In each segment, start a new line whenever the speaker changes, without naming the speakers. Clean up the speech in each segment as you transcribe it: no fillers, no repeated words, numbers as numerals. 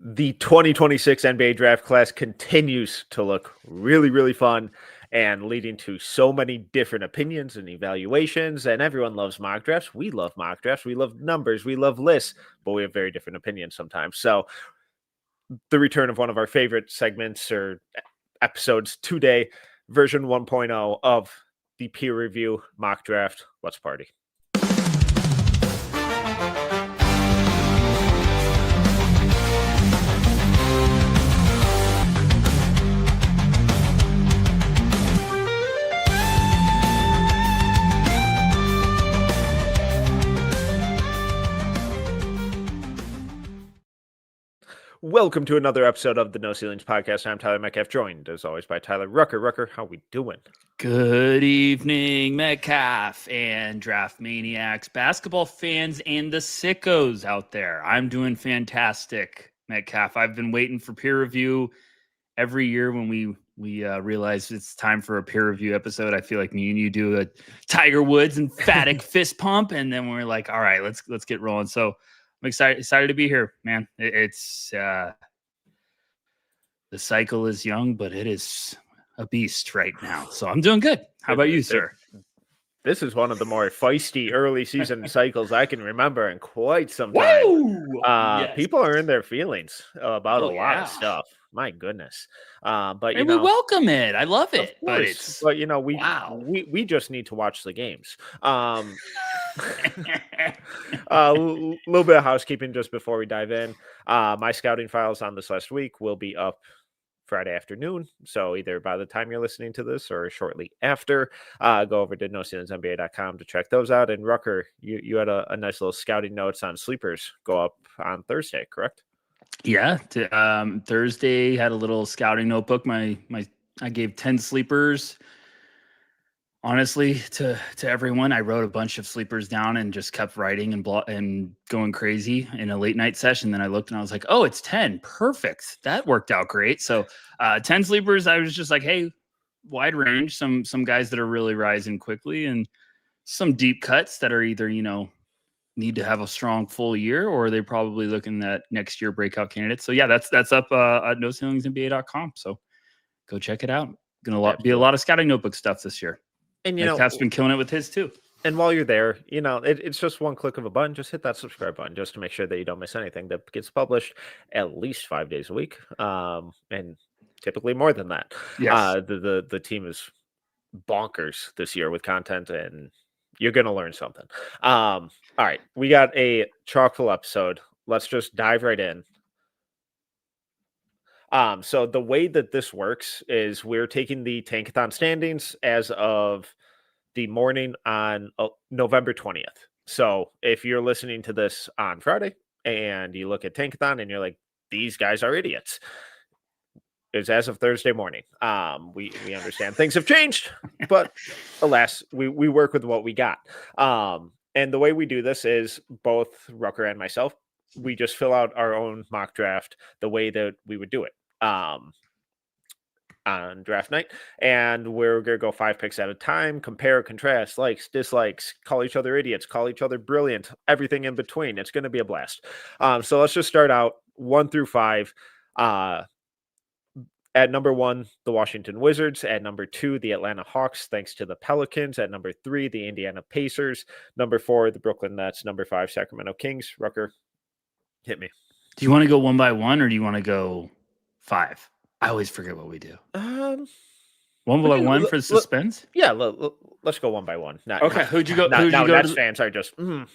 The 2026 NBA draft class continues to look really, really fun and leading to so many different opinions and evaluations. And everyone loves mock drafts. We love mock drafts. We love numbers. We love lists, but we have very different opinions sometimes. So, the return of one of our favorite segments or episodes today, version 1.0 of the peer review mock draft. Let's party. Welcome to another episode of the No Ceilings Podcast. I'm Tyler Metcalf, joined as always by Tyler Rucker. Rucker, how we doing?
Good evening, Metcalf and draft maniacs, basketball fans, and the sickos out there. I'm doing fantastic, Metcalf. I've been waiting for peer review every year when we realize it's time for a peer review episode. I feel like me and you do a Tiger Woods emphatic fist pump, and then we're like, all right, let's get rolling. So I'm excited to be here, man. It's the cycle is young, but it is a beast right now. So I'm doing good. How about you, sir?
This is one of the more feisty early season cycles I can remember in quite some time.
Yes.
People are in their feelings about a lot of stuff. My goodness. But
we welcome it. I love it.
But we just need to watch the games. A little bit of housekeeping just before we dive in. My scouting files on this last week will be up Friday afternoon. So either by the time you're listening to this or shortly after, go over to NoCeilingsNBA.com to check those out. And Rucker, you had a nice little scouting notes on sleepers go up on Thursday, correct?
Yeah. Thursday had a little scouting notebook. I gave 10 sleepers. Honestly, to everyone, I wrote a bunch of sleepers down and just kept writing and going crazy in a late night session. Then I looked and I was like, oh, it's 10. Perfect. That worked out great. So 10 sleepers, I was just like, hey, wide range, some guys that are really rising quickly and some deep cuts that are either, need to have a strong full year or they're probably looking at next year breakout candidates. So yeah, that's up at NoCeilingsNBA.com. So go check it out. Going to be a lot of scouting notebook stuff this year. And Metcalf's been killing it with his too.
And while you're there, it's just one click of a button. Just hit that subscribe button just to make sure that you don't miss anything that gets published at least 5 days a week, and typically more than that.
Yes.
The team is bonkers this year with content, and you're gonna learn something. All right, we got a chock full episode. Let's just dive right in. So the way that this works is we're taking the Tankathon standings as of the morning on November 20th. So if you're listening to this on Friday and you look at Tankathon and you're like, these guys are idiots, it's as of Thursday morning. We understand things have changed, but alas, we work with what we got. And the way we do this is both Rucker and myself, we just fill out our own mock draft the way that we would do it on draft night, and we're gonna go 5 picks at a time, compare, contrast, likes, dislikes, call each other idiots, call each other brilliant, everything in between. It's going to be a blast. So let's just start out 1 through 5. At number 1, the Washington Wizards. At number 2, the Atlanta Hawks, thanks to the Pelicans. At number 3, the Indiana Pacers. Number 4, the Brooklyn Nets. Number 5, Sacramento Kings. Rucker, hit me.
Do you want to go 1 by 1 or do you want to go 5? I always forget what we do. 1 by 1 for suspense?
Yeah, let's go 1 by 1.
Okay, who'd you go?
Nets fans are just.
Give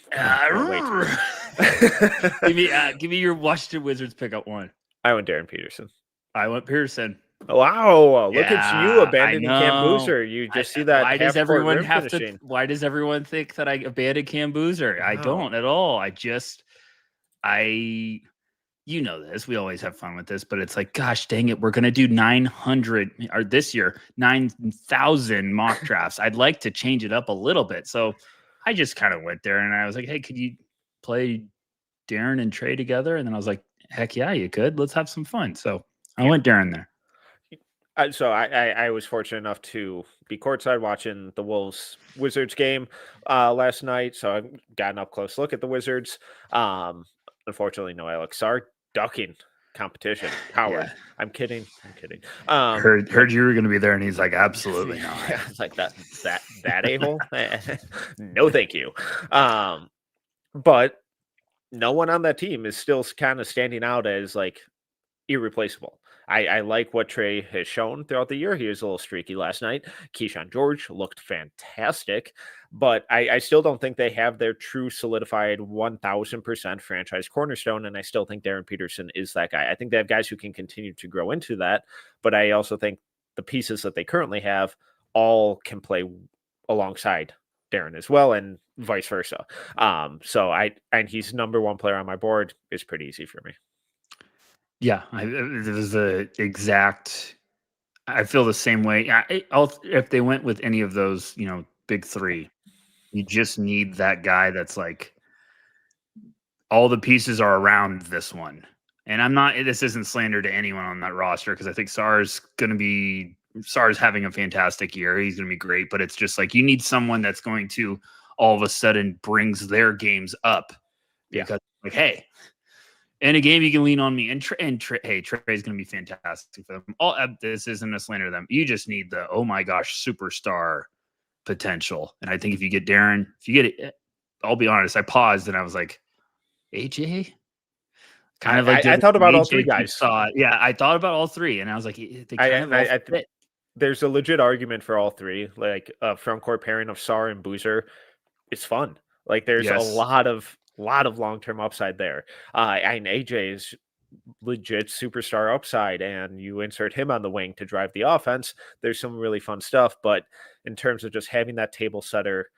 me your Washington Wizards pick up 1.
I went Darren Peterson.
I went Pearson.
Wow! Look at you abandoning Cam Boozer. You just see that.
Why does everyone have to? Why does everyone think that I abandoned Cam Boozer? I don't at all. You know this. We always have fun with this, but it's like, gosh, dang it, we're gonna do 900 or this year 9,000 mock drafts. I'd like to change it up a little bit, so I just kind of went there and I was like, hey, could you play Darren and Trey together? And then I was like, heck yeah, you could. Let's have some fun. So I went Darren there.
So I was fortunate enough to be courtside watching the Wolves Wizards game last night. So I got an up close look at the Wizards. Unfortunately, no Alex Sarr ducking competition. Coward.
Yeah.
I'm kidding.
Heard you were going to be there, and he's like, absolutely not.
Yeah, it's like that a-hole. No, thank you. But no one on that team is still kind of standing out as like irreplaceable. I like what Trey has shown throughout the year. He was a little streaky last night. Keyshawn George looked fantastic, but I still don't think they have their true solidified 1000% franchise cornerstone. And I still think Darren Peterson is that guy. I think they have guys who can continue to grow into that, but I also think the pieces that they currently have all can play alongside Darren as well, and vice versa. And he's number one player on my board. It's pretty easy for me.
Yeah, it was the exact. I feel the same way. If they went with any of those, big three, you just need that guy that's like all the pieces are around this one. And I'm not. This isn't slander to anyone on that roster because I think Sarr's having a fantastic year. He's going to be great, but it's just like you need someone that's going to all of a sudden brings their games up because like, hey. In a game, you can lean on me. Hey, Trey's going to be fantastic for them. This isn't a slander to them. You just need the, oh my gosh, superstar potential. And I think if you get Darren, I'll be honest, I paused and I was like, AJ? Kind of like
I thought about all three guys.
Yeah, I thought about all three. And I was like, they kind of fit.
There's a legit argument for all three. Like front court pairing of Sarr and Boozer. It's fun. Like there's a lot of long-term upside there. And AJ is legit superstar upside, and you insert him on the wing to drive the offense. There's some really fun stuff, but in terms of just having that table setter,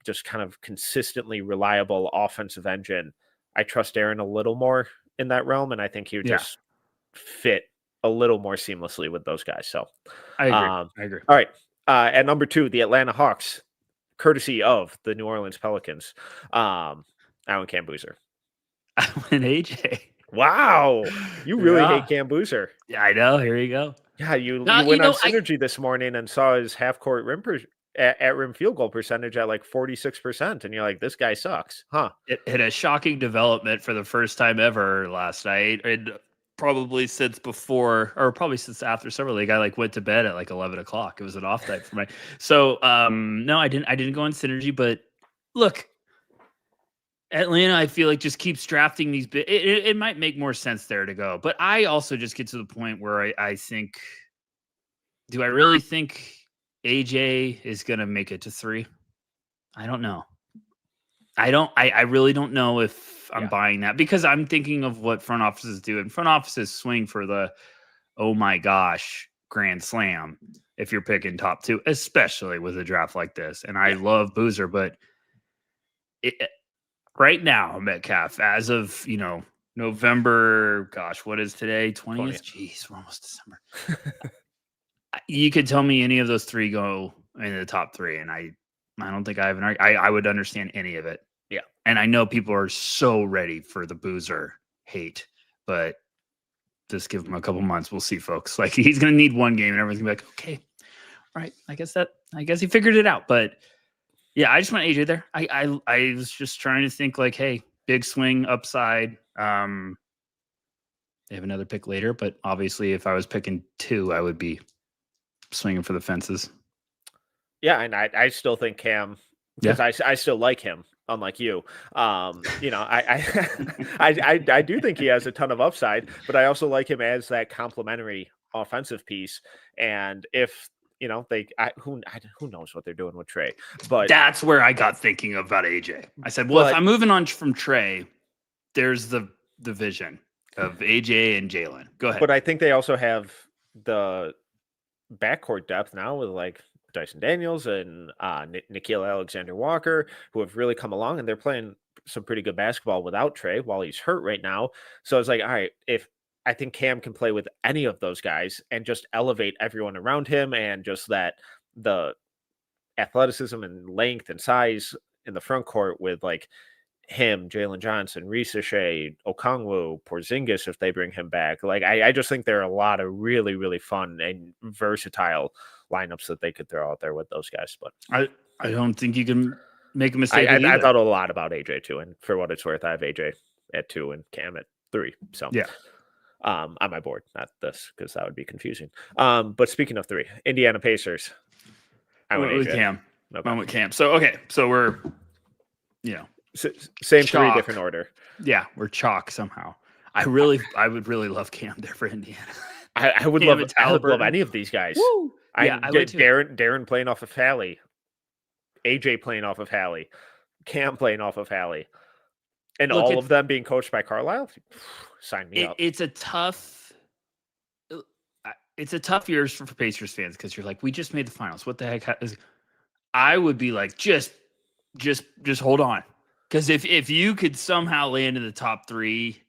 just kind of consistently reliable offensive engine, I trust Aaron a little more in that realm, and I think he would just fit a little more seamlessly with those guys. So
I agree.
All right. At number 2, the Atlanta Hawks, courtesy of the New Orleans Pelicans. Allen Cam Boozer.
I went AJ.
Wow. You really hate Cam Boozer.
Yeah, I know. Here you go.
Yeah, you went on Synergy this morning and saw his half-court rim at rim field goal percentage at like 46%. And you're like, this guy sucks. Huh?
It had a shocking development for the first time ever last night. And probably since after Summer League, I went to bed at like 11 o'clock. It was an off night for me. So, no, I didn't go on Synergy, but look, Atlanta, I feel like just keeps drafting these. It might make more sense there to go, but I also just get to the point where I think, do I really think AJ is going to make it to 3? I don't know. I really don't know if I'm buying that because I'm thinking of what front offices do, and front offices swing for the, oh my gosh, grand slam if you're picking top 2, especially with a draft like this. And I love Boozer, but right now, Metcalf, as of, November, gosh, what is today? 20th? Jeez, we're almost December. You could tell me any of those 3 go in the top 3, and I don't think I have I would understand any of it.
Yeah.
And I know people are so ready for the Boozer hate, but just give him a couple months. We'll see, folks. Like, he's going to need one game, and everyone's going to be like, okay, all right, I guess he figured it out, but yeah, I just went AJ there. I was just trying to think like, hey, big swing upside. They have another pick later, but obviously if I was picking 2, I would be swinging for the fences.
Yeah, and I still think Cam, because I still like him, unlike you. I do think he has a ton of upside, but I also like him as that complementary offensive piece. And if who knows what they're doing with Trey, but
that's where I got thinking about AJ. I said, well, if I'm moving on from Trey, there's the vision of AJ and Jalen. Go ahead.
But I think they also have the backcourt depth now with like Dyson Daniels and Nickeil Alexander-Walker, who have really come along, and they're playing some pretty good basketball without Trey while he's hurt right now. So I was like, all right, I think Cam can play with any of those guys and just elevate everyone around him, and just that the athleticism and length and size in the front court with like him, Jalen Johnson, Risa Shea, Okongwu, Porzingis, if they bring him back. Like, I just think there are a lot of really, really fun and versatile lineups that they could throw out there with those guys. But
I don't think you can make a mistake.
I thought a lot about AJ too, and for what it's worth, I have AJ at 2 and Cam at 3. So
yeah.
on my board, not this, because that would be confusing. But speaking of 3, Indiana Pacers. I went
with
AJ.
Cam.
Okay.
I went Cam. So we're
same
chalk.
3 different order.
Yeah, we're chalk somehow. I would really love Cam there for Indiana.
I would love any of these guys.
Woo! Yeah, I would too.
Darren playing off of Hallie, AJ playing off of Hallie, Cam playing off of Hallie, and all of them being coached by Carlisle. Sign me up.
It's a tough year for Pacers fans because you're like, we just made the finals. What the heck is? I would be like, just hold on, because if you could somehow land in the top 3,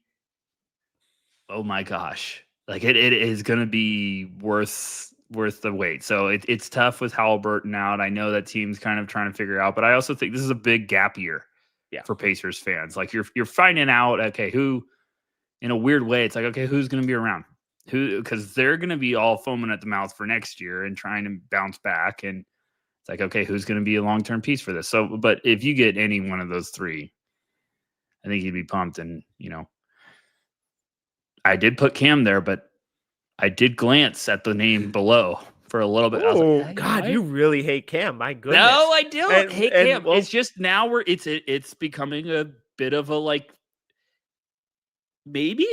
oh my gosh, like it is going to be worth the wait. So it's tough with Halliburton out. I know that team's kind of trying to figure out, but I also think this is a big gap year for Pacers fans. Like you're finding out, okay, who, in a weird way, it's like, okay, who's going to be around? Who, because they're going to be all foaming at the mouth for next year and trying to bounce back. And it's like, okay, who's going to be a long-term piece for this? So, but if you get any one of those 3, I think you'd be pumped. And, I did put Cam there, but I did glance at the name below for a little bit.
Oh, I was like, God, you really hate Cam. My goodness.
No, I don't hate Cam. Well, it's just now it's becoming a bit of a like, maybe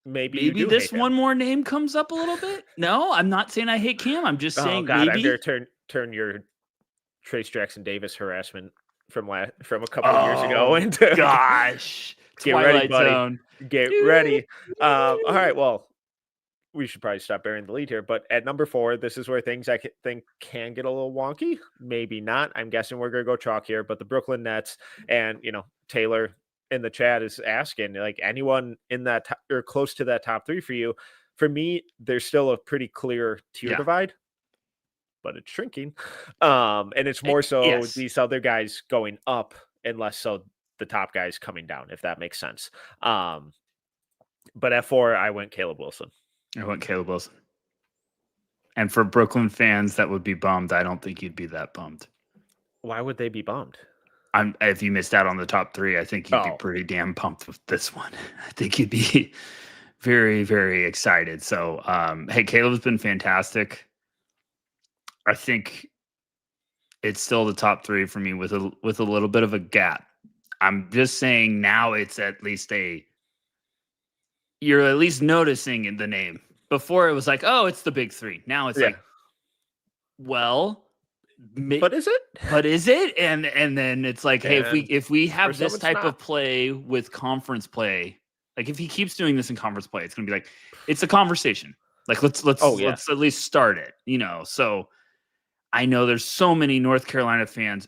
this one more name comes up a little bit. No, I'm not saying I hate Cam. I'm just saying
God,
maybe.
I'm going to turn your Trace Jackson Davis harassment from a couple of years ago into
gosh.
Get ready, buddy. Get ready. All right, well, we should probably stop bearing the lead here. But at number 4, this is where things I think can get a little wonky. Maybe not. I'm guessing we're going to go chalk here. But the Brooklyn Nets, and, Taylor in the chat is asking, like, anyone in that or close to that top 3 for you. For me, there's still a pretty clear tier divide, but it's shrinking. And it's more so these other guys going up and less so the top guys coming down, if that makes sense. But at 4, I went Caleb Wilson.
And for Brooklyn fans that would be bummed, I don't think you'd be that bummed.
Why would they be bummed?
If you missed out on the top 3, I think you'd be pretty damn pumped with this one. I think you'd be very, very excited. So, hey, Caleb's been fantastic. I think it's still the top 3 for me with a little bit of a gap. I'm just saying now it's at least you're at least noticing the name. Before it was like, oh, it's the big 3. Now it's like, well,
but is it?
And then it's like, hey, if we have this type of play with conference play, like if he keeps doing this in conference play, it's gonna be like, it's a conversation. Like let's at least start it, So I know there's so many North Carolina fans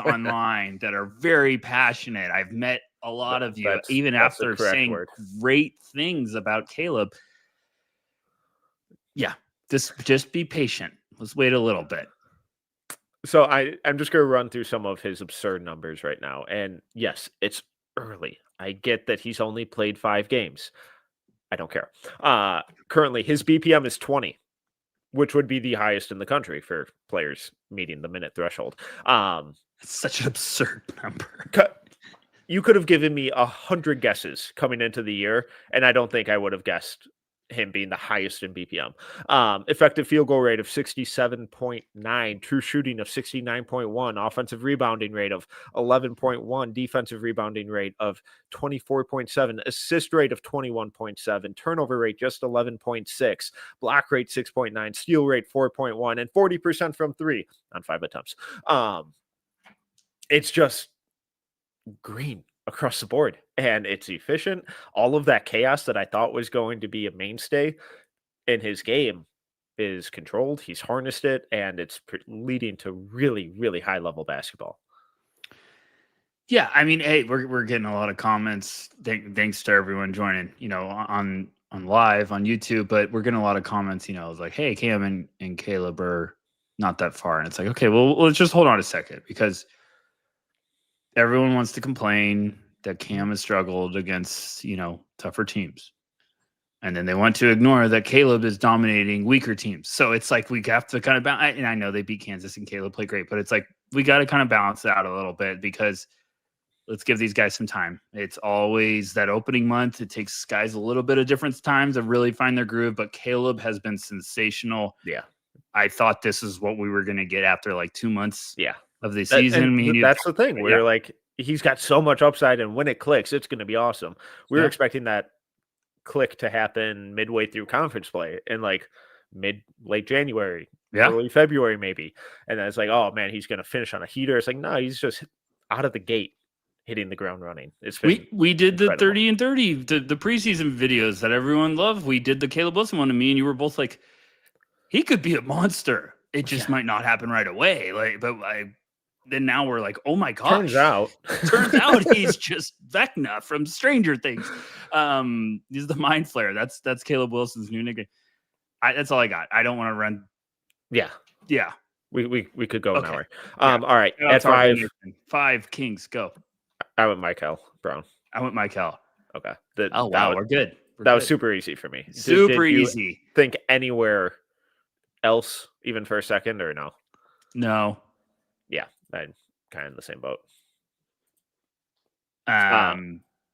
online that are very passionate. I've met a lot of you, even after saying great things about Caleb. Yeah, just be patient. Let's wait a little bit.
So I'm just going to run through some of his absurd numbers right now. And yes, it's early. I get that he's only played 5 games. I don't care. Currently, his BPM is 20. Which would be the highest in the country for players meeting the minute threshold.
It's such an absurd number.
You could have given me 100 guesses coming into the year, and I don't think I would have guessed him being the highest in BPM. Effective field goal rate of 67.9, true shooting of 69.1, offensive rebounding rate of 11.1, defensive rebounding rate of 24.7, assist rate of 21.7, turnover rate just 11.6, block rate 6.9, steal rate 4.1, and 40% from 3 on 5 attempts. It's just green across the board, and it's efficient. All of that chaos that I thought was going to be a mainstay in his game is controlled. He's harnessed it, and it's leading to really, really high level basketball.
Yeah, I mean, hey, we're getting a lot of comments. Thanks to everyone joining, on live on YouTube, but we're getting a lot of comments. It's like, hey, Cam and Caleb are not that far, and it's like, okay, well, let's just hold on a second, because everyone wants to complain that Cam has struggled against, tougher teams. And then they want to ignore that Caleb is dominating weaker teams. So it's like we have to kind of balance. And I know they beat Kansas and Caleb played great, but it's like we got to kind of balance it out a little bit, because let's give these guys some time. It's always that opening month. It takes guys a little bit of different time to really find their groove, but Caleb has been sensational.
Yeah.
I thought this is what we were going to get after like 2 months of the season.
That's the thing. We're like, he's got so much upside, and when it clicks, it's going to be awesome. We were expecting that click to happen midway through conference play in like late January, early February, maybe. And then it's like, oh man, he's going to finish on a heater. It's like, no, he's just out of the gate hitting the ground running. It's been
we did
incredible.
The 30 and 30, the preseason videos that everyone loved. We did the Caleb Wilson one, and me and you were both like, he could be a monster. It just might not happen right away. Then now we're like, oh my gosh.
Turns out
he's just Vecna from Stranger Things. He's the Mind Flayer. That's Caleb Wilson's new nickname. That's all I got. I don't want to run.
Yeah. We could go an hour. All right. At
5 Kings, go.
I went Michael Brown.
I went Michael.
Okay.
Wow, we're good.
That was super easy for me.
Super easy.
Think anywhere else, even for a second, or no?
No.
Yeah, I'm kind of in the same boat.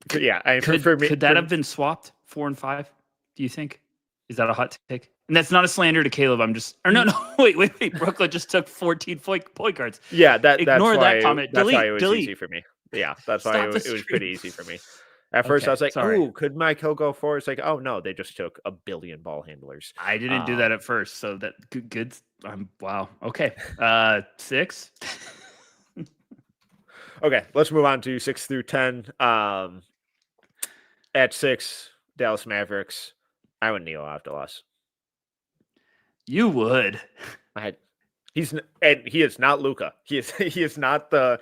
Could that have been swapped 4 and 5? Do you think? Is that a hot take? And that's not a slander to Caleb. Wait. Brooklyn just took 14 point guards.
Yeah,
Ignore that comment.
That's why it was easy for me. Yeah, that's why it was pretty easy for me. At first, I was like, "Ooh, could Michael go for?" It's like, "Oh no, they just took a billion ball handlers."
I didn't do that at first, so that good. Wow. Okay. 6.
Okay, let's move on to 6 through 10. At 6, Dallas Mavericks. I went Neo after loss.
You would.
He is not Luka. He is not the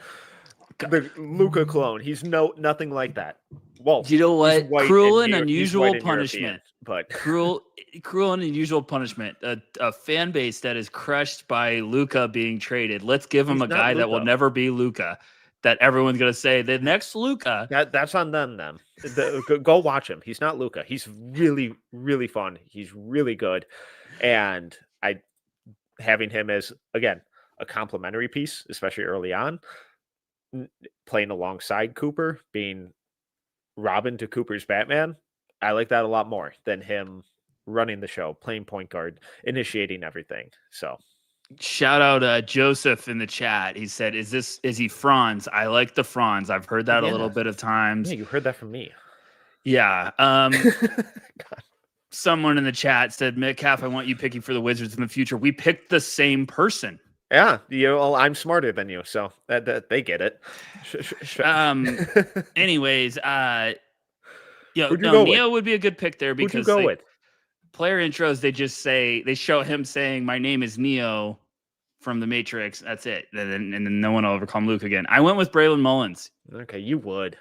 Luka clone. He's nothing like that. Well,
you know what? Cruel and unusual punishment.
But
cruel and unusual punishment. A fan base that is crushed by Luka being traded. Let's give him a guy that will never be Luka. That everyone's gonna say the next Luka.
That's on them. Go watch him. He's not Luka. He's really, really fun. He's really good, and having him as again a complimentary piece, especially early on, playing alongside Cooper, being Robin to Cooper's Batman. I like that a lot more than him running the show, playing point guard, initiating everything. So.
Shout out Joseph in the chat. He said, is he Franz? I like the Franz. I've heard that a little bit of times.
Yeah, you heard that from me.
Yeah. Someone in the chat said, Metcalf, I want you picking for the Wizards in the future. We picked the same person.
Yeah, I'm smarter than you, so that they get it.
Anyways, Neo would be a good pick there because
who'd you go with?
Player intros, they show him saying, "My name is Neo from the Matrix." That's it, and then no one will ever call him Luke again. I went with Braylon Mullins.
Okay, you would.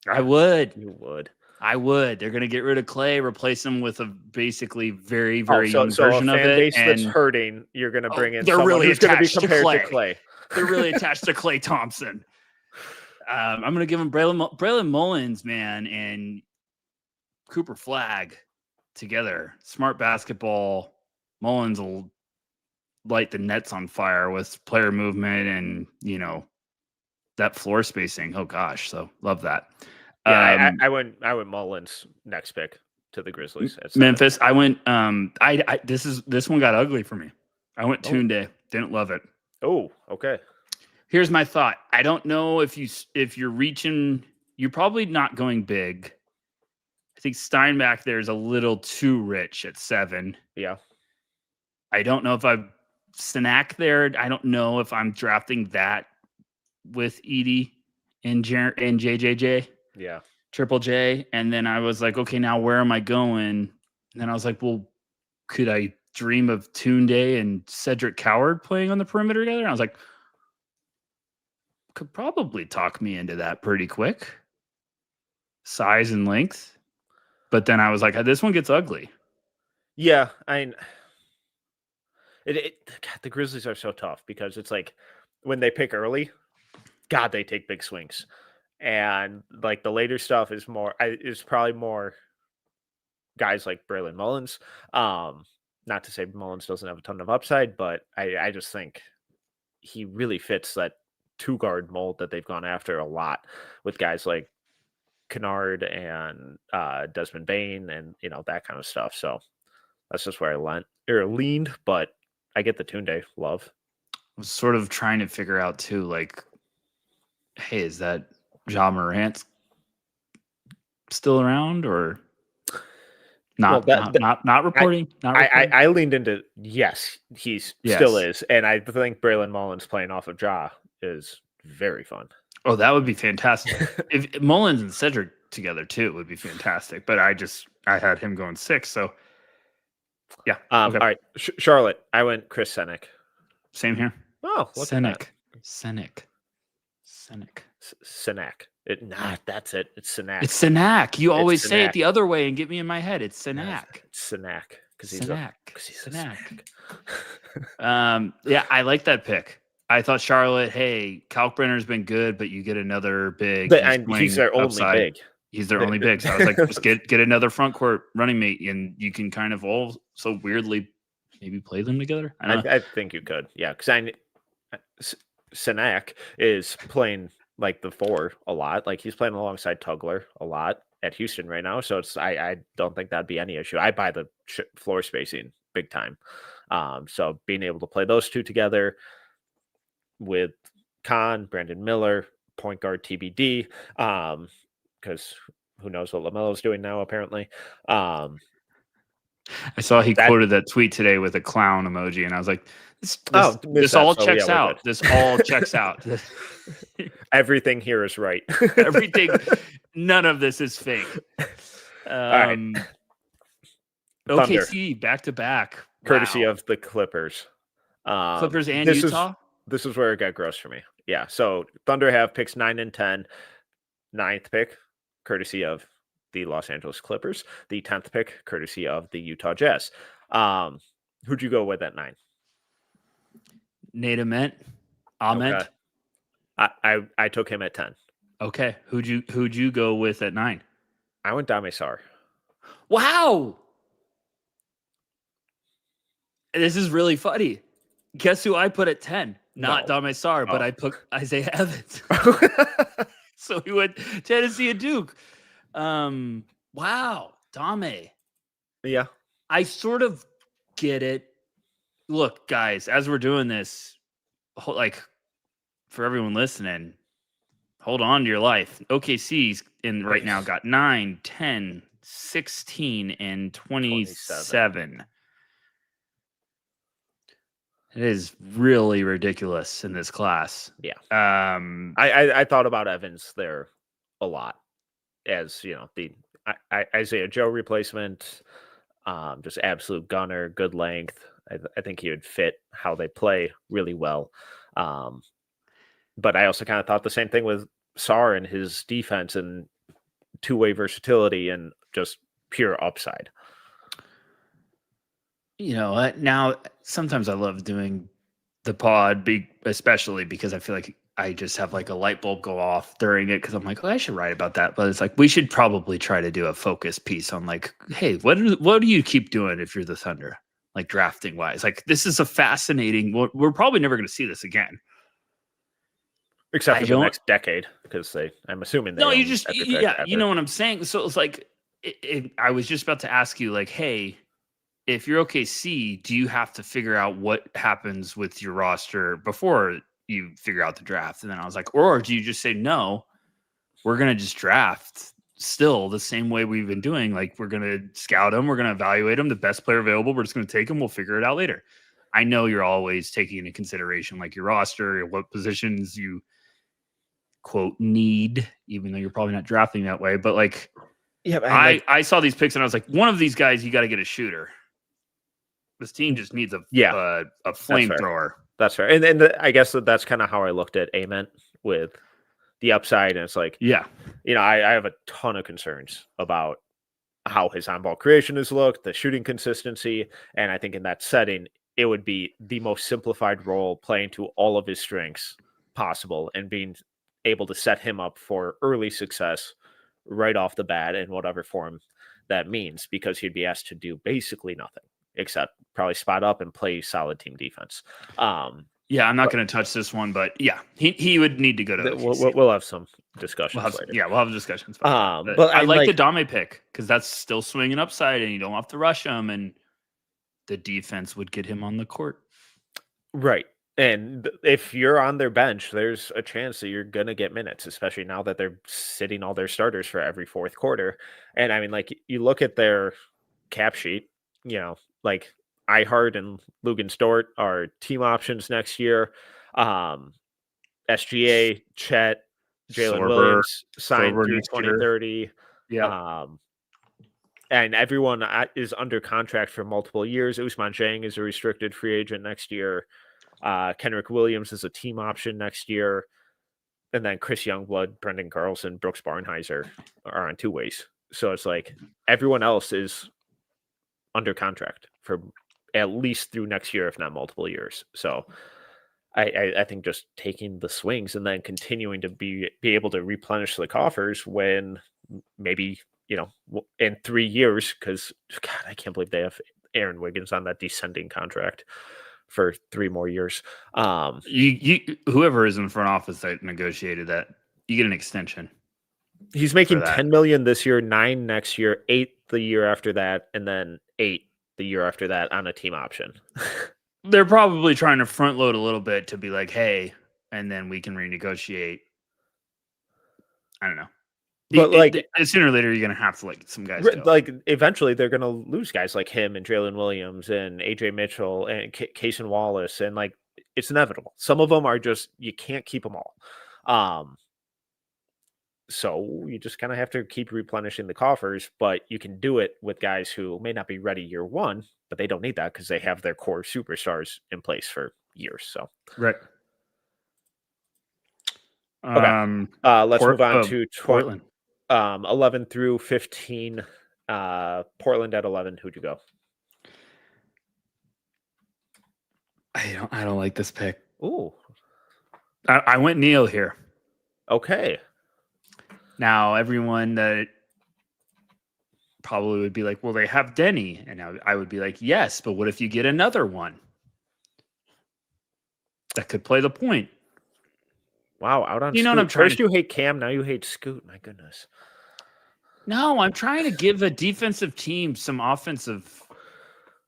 I would.
You would.
I would. They're going to get rid of Clay, replace him with a basically very, very young version of it.
Base that's hurting, you're going to bring in
someone
really
who's going to be
compared to Clay.
They're really attached to Clay Thompson. I'm going to give him Braylon Mullins, man, and Cooper Flagg together. Smart basketball. Mullins will light the nets on fire with player movement and, that floor spacing. Oh, gosh. So love that.
Yeah, I went Mullins next pick to the Grizzlies.
Memphis. I went. This one got ugly for me. I went Tunde. Didn't love it.
Oh, okay.
Here's my thought. I don't know if you're reaching. You're probably not going big. I think Steinbach there is a little too rich at 7.
Yeah.
I don't know if I snack there. I don't know if I'm drafting that with Edie and JJJ.
Yeah.
Triple J. And then I was like, okay, now where am I going? And then I was like, well, could I dream of Tunde and Cedric Coward playing on the perimeter together? And I was like, could probably talk me into that pretty quick. Size and length. But then I was like, this one gets ugly.
Yeah. The Grizzlies are so tough because it's like when they pick early, God, they take big swings. And like the later stuff is probably more guys like Braylon Mullins. Not to say Mullins doesn't have a ton of upside, but I just think he really fits that 2-guard mold that they've gone after a lot with guys like Kennard and Desmond Bain and, that kind of stuff. So that's just where I leaned, but I get the Tunde love.
I was sort of trying to figure out too, like, hey, is that Ja Morant still around or not? Not reporting.
I leaned into yes, still is, and I think Braylon Mullins playing off of Ja is very fun.
Oh, that would be fantastic. If Mullins and Cedric together too, it would be fantastic. But I had him going 6, so yeah.
Okay. All right, Charlotte. I went Chris Senek.
Same here.
Oh, look at that.
Senek.
That's it. It's Senak.
It's Senak. You always say it the other way and get me in my head. It's Senak.
It's Senak because he's
Senak. Yeah, I like that pick. I thought Charlotte, hey, Kalkbrenner's been good, but you get another big.
He's their only big.
He's their only big. So I was like, just get another front court running mate, and you can kind of all so weirdly maybe play them together.
I think you could, yeah, because Senak is playing like the 4 a lot. Like he's playing alongside Tugler a lot at Houston right now. So I don't think that'd be any issue. I buy the floor spacing big time. So being able to play those two together with Khan, Brandon Miller, point guard TBD, because who knows what LaMelo's doing now, apparently.
I saw he quoted that tweet today with a clown emoji, and I was like, this all checks out. This all checks out.
Everything here is right.
Everything. None of this is fake.
Right.
OKC back to back.
Courtesy of the Clippers.
Clippers and Utah?
This is where it got gross for me. Yeah. So Thunder have picks 9 and 10. 9th pick, courtesy of the Los Angeles Clippers. The 10th pick, courtesy of the Utah Jazz. Who'd you go with at 9?
Nate Ament.
Okay. I took him at 10.
Okay. Who'd you go with at 9?
I went Dame Sarr.
Wow. This is really funny. Guess who I put at 10? Not Dame Sarr, but I put Isaiah Evans. So he went Tennessee and Duke. Wow. Dame.
Yeah.
I sort of get it. Look, guys, as we're doing this, like for everyone listening, hold on to your life. OKC's in right now got 9, 10, 16, and 27. It is really ridiculous in this class.
Yeah. I thought about Evans there a lot as, the Isaiah Joe replacement, just absolute gunner, good length. I think he would fit how they play really well. But I also kind of thought the same thing with Sarr and his defense and two-way versatility and just pure upside.
You know what? Now, sometimes I love doing the pod, especially because I feel like I just have like a light bulb go off during it because I'm like, I should write about that. But it's like we should probably try to do a focus piece on like, hey, what do you keep doing if you're the Thunder, like drafting wise? Like this is a fascinating. We're probably never going to see this again,
except for the next decade, because I'm assuming they.
No, you just you know what I'm saying. So it's like I was just about to ask you, like, hey. If you're OKC, do you have to figure out what happens with your roster before you figure out the draft? And then I was like, or do you just say, no, we're going to just draft still the same way we've been doing? Like, we're going to scout them. We're going to evaluate them. The best player available, we're just going to take them. We'll figure it out later. I know you're always taking into consideration like your roster, what positions you, quote, need, even though you're probably not drafting that way. But like, yeah, I saw these picks and I was like, one of these guys, you got to get a shooter. This team just needs a flamethrower.
That's fair. And I guess that's kind of how I looked at Ament with the upside. And it's like, I have a ton of concerns about how his on-ball creation has looked, the shooting consistency. And I think in that setting, it would be the most simplified role, playing to all of his strengths possible and being able to set him up for early success right off the bat in whatever form that means, because he'd be asked to do basically nothing except probably spot up and play solid team defense.
Yeah, I'm not going to touch this one, but yeah, he would need to go to OKC.
We'll have some discussions later.
We'll have discussions about that.
But
I like the Dame pick because that's still swinging upside, and you don't have to rush him, and the defense would get him on the court.
Right. And if you're on their bench, there's a chance that you're going to get minutes, especially now that they're sitting all their starters for every fourth quarter. And I mean, like, you look at their cap sheet, like Ihart and Lugan Stort are team options next year. SGA, Chet, Jalen Williams signed through 2030.
Yeah.
And everyone is under contract for multiple years. Ousmane Dieng is a restricted free agent next year. Kenrick Williams is a team option next year. And then Chris Youngblood, Brendan Carlson, Brooks Barnheiser are on two ways. So it's like everyone else is under contract for at least through next year, if not multiple years. So I think just taking the swings and then continuing to be able to replenish the coffers when maybe, in 3 years, because God, I can't believe they have Aaron Wiggins on that descending contract for 3 more years.
Whoever is in the front office that negotiated that, you get an extension.
He's making $10 million this year, 9 next year, 8 the year after that, and then 8 the year after that on a team option.
They're probably trying to front load a little bit to be like, hey, and then we can renegotiate. I don't know. But sooner or later, you're going to have to let some guys go.
Like, eventually, they're going to lose guys like him and Jalen Williams and AJ Mitchell and Cason Wallace. And, like, it's inevitable. Some of them are just, you can't keep them all. So you just kind of have to keep replenishing the coffers, but you can do it with guys who may not be ready year one, but they don't need that because they have their core superstars in place for years. So,
right.
Okay. Let's move on to Portland. 11 through 15. Portland at 11. Who'd you go?
I don't like this pick.
Ooh.
I went Neil here.
Okay.
Now, everyone that probably would be like, well, they have Denny. And I would be like, yes, but what if you get another one that could play the point?
Wow, out on
Scoot.
What I'm trying First you hate Cam, now you hate Scoot. My goodness.
No, I'm trying to give a defensive team some offensive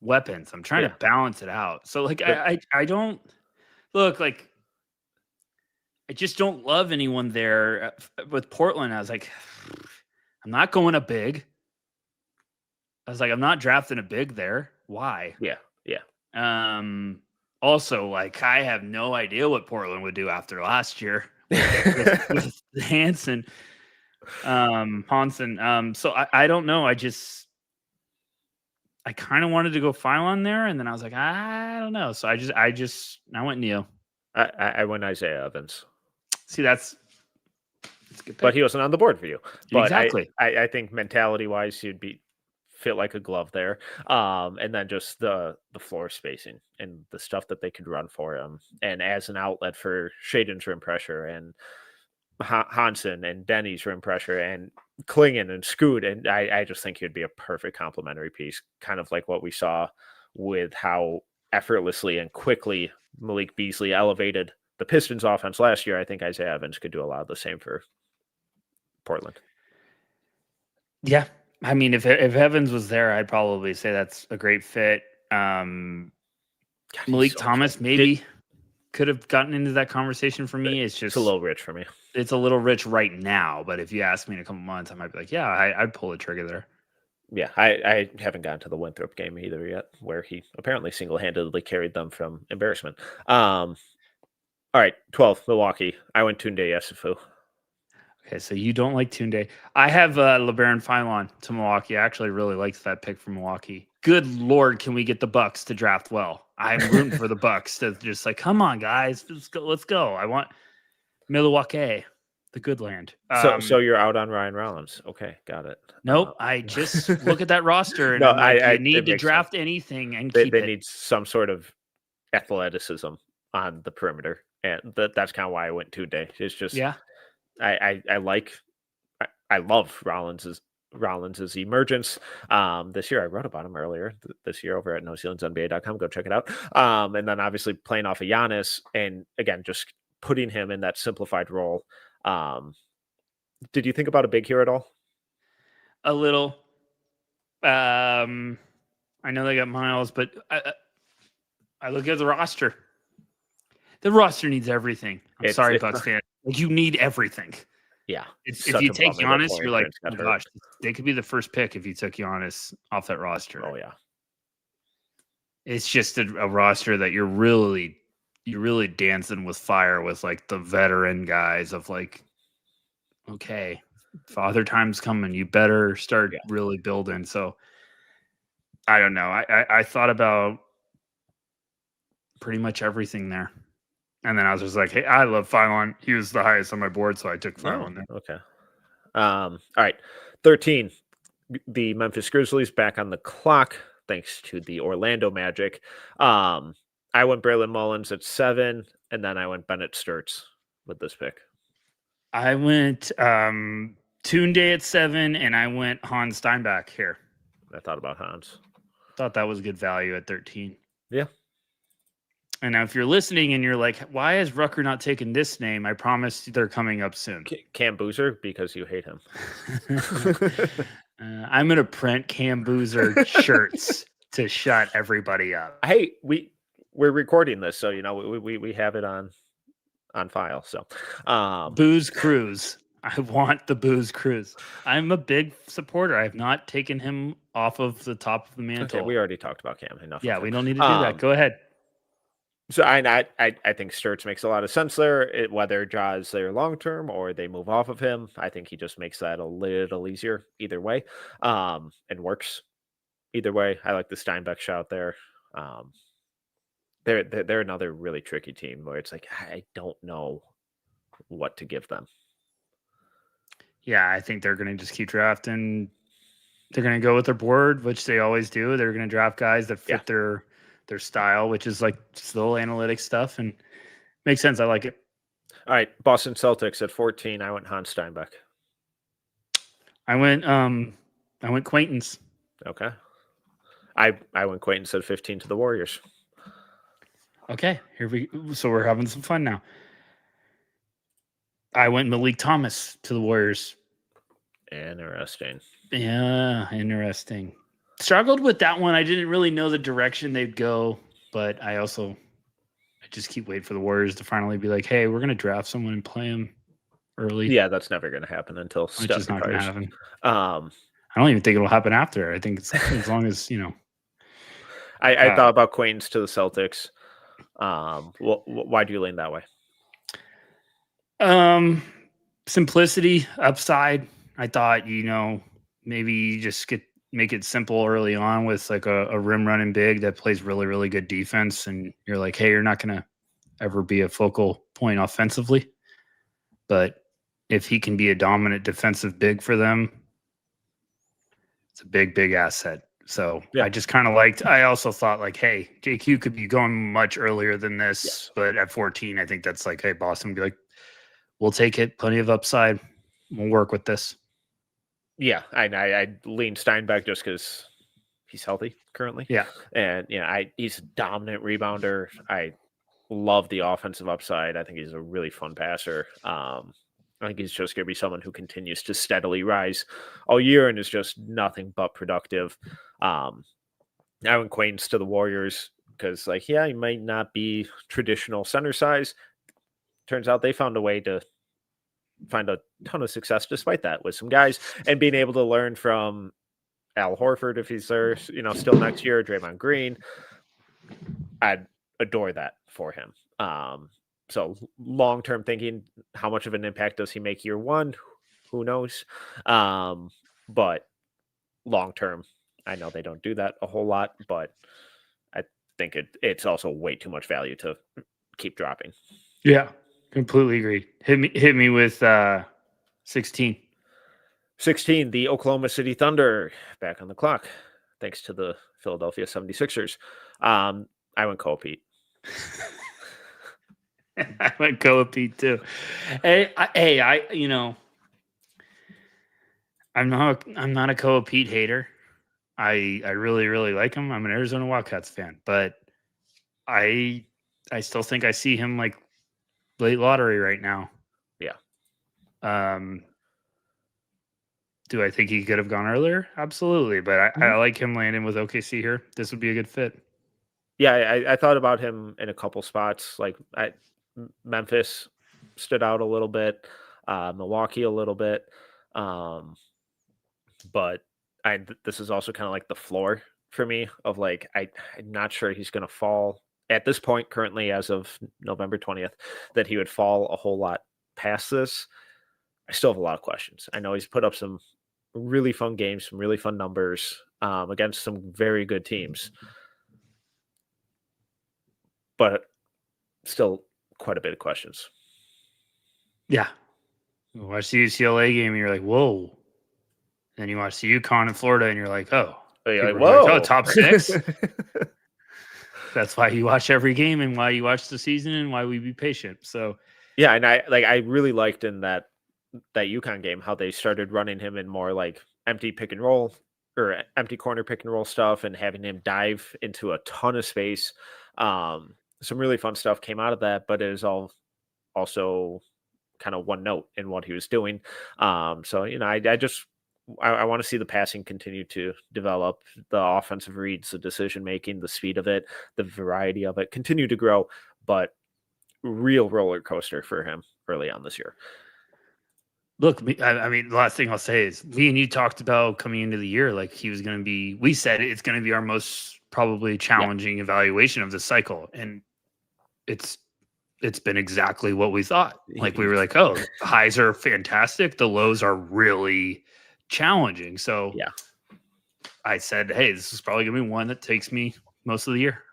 weapons. I'm trying to balance it out. So, like, I don't look like I just don't love anyone there with Portland. I was like, I'm not going a big. I was like, I'm not drafting a big there. Why?
Yeah.
Also, like, I have no idea what Portland would do after last year with Hansen. Hansen. So I don't know. I kind of wanted to go Phylon there, and then I was like, I don't know. So I went Neil.
I went Isaiah Evans.
See, that's a good pick.
But he wasn't on the board for you. But
exactly.
I think mentality wise, you'd fit like a glove there. And then just the floor spacing and the stuff that they could run for him, and as an outlet for Shaden's rim pressure and Hansen and Denny's rim pressure and Klingon and Scoot. And I just think he'd be a perfect complementary piece, kind of like what we saw with how effortlessly and quickly Malik Beasley elevated the Pistons offense last year. I think Isaiah Evans could do a lot of the same for Portland.
Yeah. I mean, if Evans was there, I'd probably say that's a great fit. Malik Thomas maybe could have gotten into that conversation for me. It's
a little rich for me.
It's a little rich right now, but if you ask me in a couple months, I might be like, yeah, I'd pull the trigger there.
Yeah, I haven't gotten to the Winthrop game either yet, where he apparently single-handedly carried them from embarrassment. All right, 12, Milwaukee. I went Tunde Yesifu.
Okay, so you don't like Tunde. I have LeBaron Phylon to Milwaukee. I actually really liked that pick from Milwaukee. Good Lord, can we get the Bucks to draft well? I'm rooting for the Bucks to just like, come on, guys, let's go. I want Milwaukee, the good land.
So you're out on Ryan Rollins. Okay, got it.
Nope. I just look at that roster and I need to draft anything and keep it.
They need some sort of athleticism on the perimeter, and that's kind of why I went Tunde. It's just I love Rollins' Rollins' emergence this year. I wrote about him earlier this year over at NewZealandsNBA.com. Go check it out. And then obviously playing off of Giannis, and again, just putting him in that simplified role. Did you think about a big here at all?
A little. I know they got Miles, but I look at the roster. The roster needs everything. I'm sorry, Bucks fan. Like, you need everything.
Yeah.
If you take Giannis, you're like, oh gosh, they could be the first pick if you took Giannis off that roster.
Oh yeah.
It's just a roster that you're really dancing with fire with, like, the veteran guys of, like, okay, Father Time's coming. You better start really building. So I don't know. I thought about pretty much everything there. And then I was just like, hey, I love Phylon. He was the highest on my board, so I took Phylon there.
Okay. All right. 13. The Memphis Grizzlies back on the clock, thanks to the Orlando Magic. I went Braylon Mullins at 7, and then I went Bennett Sturts with this pick.
I went Tunde at 7, and I went Hans Steinbach here.
I thought about Hans.
Thought that was good value at 13.
Yeah.
And now if you're listening and you're like, why is Rucker not taking this name? I promise they're coming up soon.
Cam Boozer, because you hate him.
I'm going to print Cam Boozer shirts to shut everybody up.
Hey, we're recording this, so, you know, we have it on file. So
Booze Cruise. I want the Booze Cruise. I'm a big supporter. I have not taken him off of the top of the mantle.
Okay, we already talked about Cam enough.
Yeah, we don't need to do that. Go ahead.
So I think Sturts makes a lot of sense there. Whether Ja is there long term or they move off of him, I think he just makes that a little easier either way, and works either way. I like the Steinbeck shout there. They're another really tricky team where it's like I don't know what to give them.
Yeah, I think they're going to just keep drafting. They're going to go with their board, which they always do. They're going to draft guys that fit their style, which is like slow analytics stuff, and makes sense. I like it. All
right, Boston Celtics at 14. I went Hans Steinbeck.
I went Quaintance.
Okay. I went Quaintance at 15 to the Warriors.
Okay, so we're having some fun now. I went Malik Thomas to the Warriors.
Interesting.
Yeah, interesting. Struggled with that one. I didn't really know the direction they'd go, but I just keep waiting for the Warriors to finally be like, hey, we're going to draft someone and play him early.
Yeah, that's never going to happen until
Steph retires. It's not going to happen.
I
don't even think it'll happen after. I think it's as long as, you know.
I thought about Quaintance to the Celtics. Why do you lean that way?
Simplicity, upside. I thought, you know, maybe you just make it simple early on with like a rim running big that plays really, really good defense. And you're like, hey, you're not going to ever be a focal point offensively. But if he can be a dominant defensive big for them, it's a big, big asset. So I just kind of I also thought like, hey, JQ could be going much earlier than this. But at 14, I think that's like, hey, Boston would be like, we'll take it. Plenty of upside. We'll work with this.
Yeah, I lean Steinbeck just because he's healthy currently.
Yeah,
and he's a dominant rebounder. I love the offensive upside. I think he's a really fun passer. I think he's just going to be someone who continues to steadily rise all year and is just nothing but productive. Now in Quaintance to the Warriors because, like, yeah, he might not be traditional center size. Turns out they found a way to find a ton of success despite that with some guys and being able to learn from Al Horford if he's there, still next year, Draymond Green. I'd adore that for him. So long-term thinking, how much of an impact does he make year one? Who knows? But long-term, I know they don't do that a whole lot, but I think it's also way too much value to keep dropping.
Yeah. Completely agree. Hit me with 16.
16, the Oklahoma City Thunder back on the clock, thanks to the Philadelphia 76ers. I went Koa Pete.
I went Koa Pete too. Hey, I'm not a Koa Pete hater. I really, really like him. I'm an Arizona Wildcats fan, but I still think I see him like late lottery right now.
Yeah.
Do I think he could have gone earlier? Absolutely. But I like him landing with OKC here. This would be a good fit.
Yeah, I thought about him in a couple spots. Like Memphis stood out a little bit, Milwaukee a little bit, but this is also kind of like the floor for me of like I'm not sure he's going to fall at this point currently as of November 20th that he would fall a whole lot past this. I still have a lot of questions. I know he's put up some really fun games, some really fun numbers against some very good teams, but still quite a bit of questions.
Yeah. You watch the UCLA game and you're like, whoa. Then you watch the UConn in Florida and you're like, oh.
You're like, whoa.
Oh, top 6. That's why you watch every game and why you watch the season and why we be patient. So
yeah, and I really liked in that UConn game how they started running him in more like empty pick and roll or empty corner pick and roll stuff and having him dive into a ton of space. Some really fun stuff came out of that, but it is all also kind of one note in what he was doing. So I want to see the passing continue to develop, the offensive reads, the decision making, the speed of it, the variety of it continue to grow, but real roller coaster for him early on this year.
Look, I mean, the last thing I'll say is me and you talked about coming into the year like he was going to be. We said it's going to be our most probably challenging evaluation of the cycle, and it's been exactly what we thought. Like we were like, oh, the highs are fantastic, the lows are really challenging. So
yeah,
I said, hey, this is probably going to be one that takes me most of the year.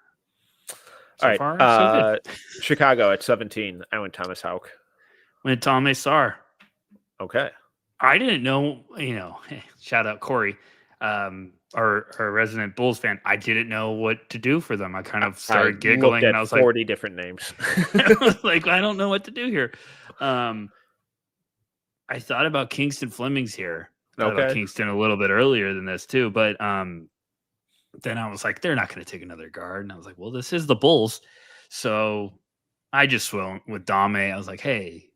So all right, far, so good. Chicago at 17. I went Thomas Houck.
Went Tom Sarr.
Okay.
I didn't know, shout out Corey, our resident Bulls fan. I didn't know what to do for them. I kind of started giggling and I was
40
like
40 different names.
I was like, I don't know what to do here. I thought about Kingston Flemings here. I thought about Kingston a little bit earlier than this too, but then I was like, they're not going to take another guard. And I was like, well, this is the Bulls. So I just went with Dame. I was like, hey,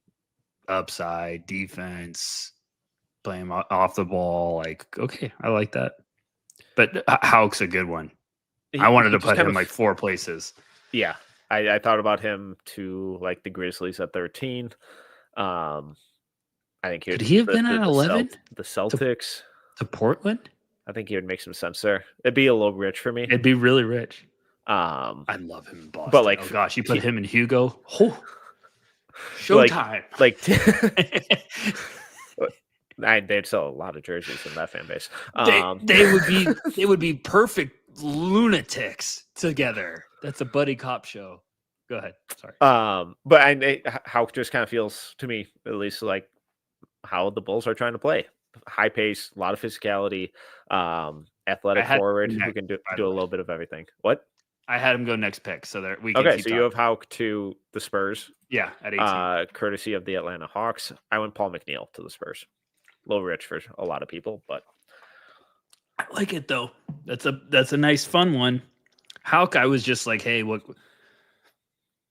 upside, defense, play him off the ball. Like, okay, I like that. But Houck's a good one. I wanted to put him like 4 places.
Yeah. I thought about him to like the Grizzlies at 13. I think
could he have been at 11?
The Celtics.
To Portland?
I think he would make some sense there. It'd be a little rich for me.
It'd be really rich. I love him in Boston.
But like,
oh gosh, you put him and Hugo. Oh, showtime.
They'd sell a lot of jerseys in that fan base.
They would be perfect lunatics together. That's a buddy cop show. Go ahead. Sorry.
But how it just kind of feels to me, at least, like how the Bulls are trying to play. High pace, a lot of physicality, athletic forward who can do a little bit of everything. What?
I had him go next pick, so there we can
okay. So you have Houck to the Spurs,
yeah, at 18,
courtesy of the Atlanta Hawks. I went Paul McNeil to the Spurs. A little rich for a lot of people, but
I like it though. That's a nice fun one. Houck, I was just like, hey, what?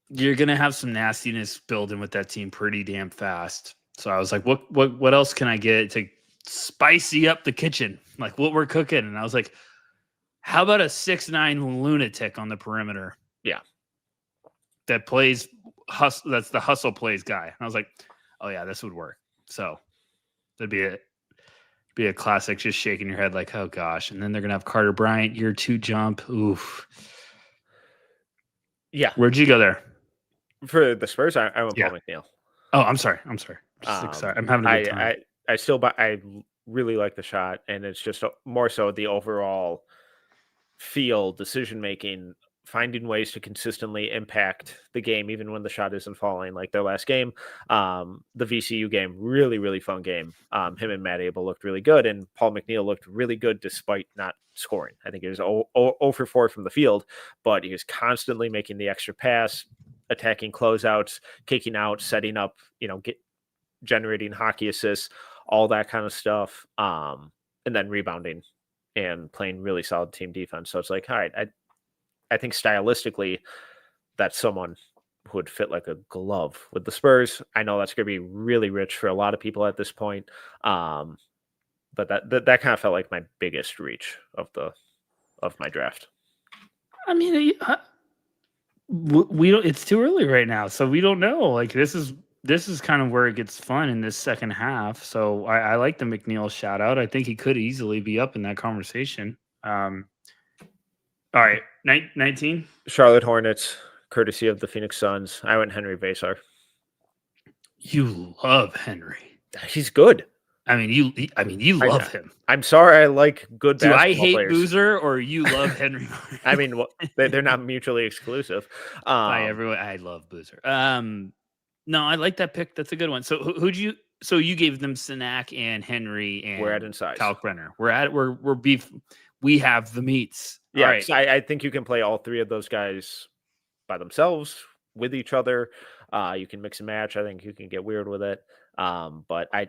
You're gonna have some nastiness building with that team pretty damn fast. So I was like, what else can I get to spicy up the kitchen, like what we're cooking? And I was like, how about a 6'9" lunatic on the perimeter?
Yeah.
That plays hustle. That's the hustle plays guy. And I was like, oh yeah, this would work. So that'd be a classic, just shaking your head like, oh gosh. And then they're going to have Carter Bryant, year 2 jump. Oof.
Yeah.
Where'd you go there?
For the Spurs, I went Paul McNeil.
Oh, I'm sorry. Sorry. I'm having a good time.
I really like the shot, and it's just more so the overall feel, decision making, finding ways to consistently impact the game, even when the shot isn't falling. Like their last game, the VCU game, really, really fun game. Him and Matt Abel looked really good, and Paul McNeil looked really good despite not scoring. I think he was 0 for 4 from the field, but he was constantly making the extra pass, attacking closeouts, kicking out, setting up, generating hockey assists, all that kind of stuff. And then rebounding and playing really solid team defense. So it's like, all right, I think stylistically that's someone who would fit like a glove with the Spurs. I know that's going to be really rich for a lot of people at this point. But that kind of felt like my biggest reach of my draft.
I mean, we don't. It's too early right now, so we don't know. Like this is kind of where it gets fun in this second half. So I like the McNeil shout out. I think he could easily be up in that conversation. All right, 19.
Charlotte Hornets, courtesy of the Phoenix Suns. I went Henry Vasar.
You love Henry.
He's good.
I mean, you love him.
I'm sorry, I like good
Do
basketball
I hate
players.
Boozer or you love Henry?
I mean, they're not mutually exclusive.
By everyone, I love Boozer. No, I like that pick. That's a good one. So who'd you? So you gave them Sinak and Henry and
we're at in size.
Kalkbrenner. We're beef. We have the meats.
Yeah,
right.
I think you can play all three of those guys by themselves with each other. You can mix and match. I think you can get weird with it. But I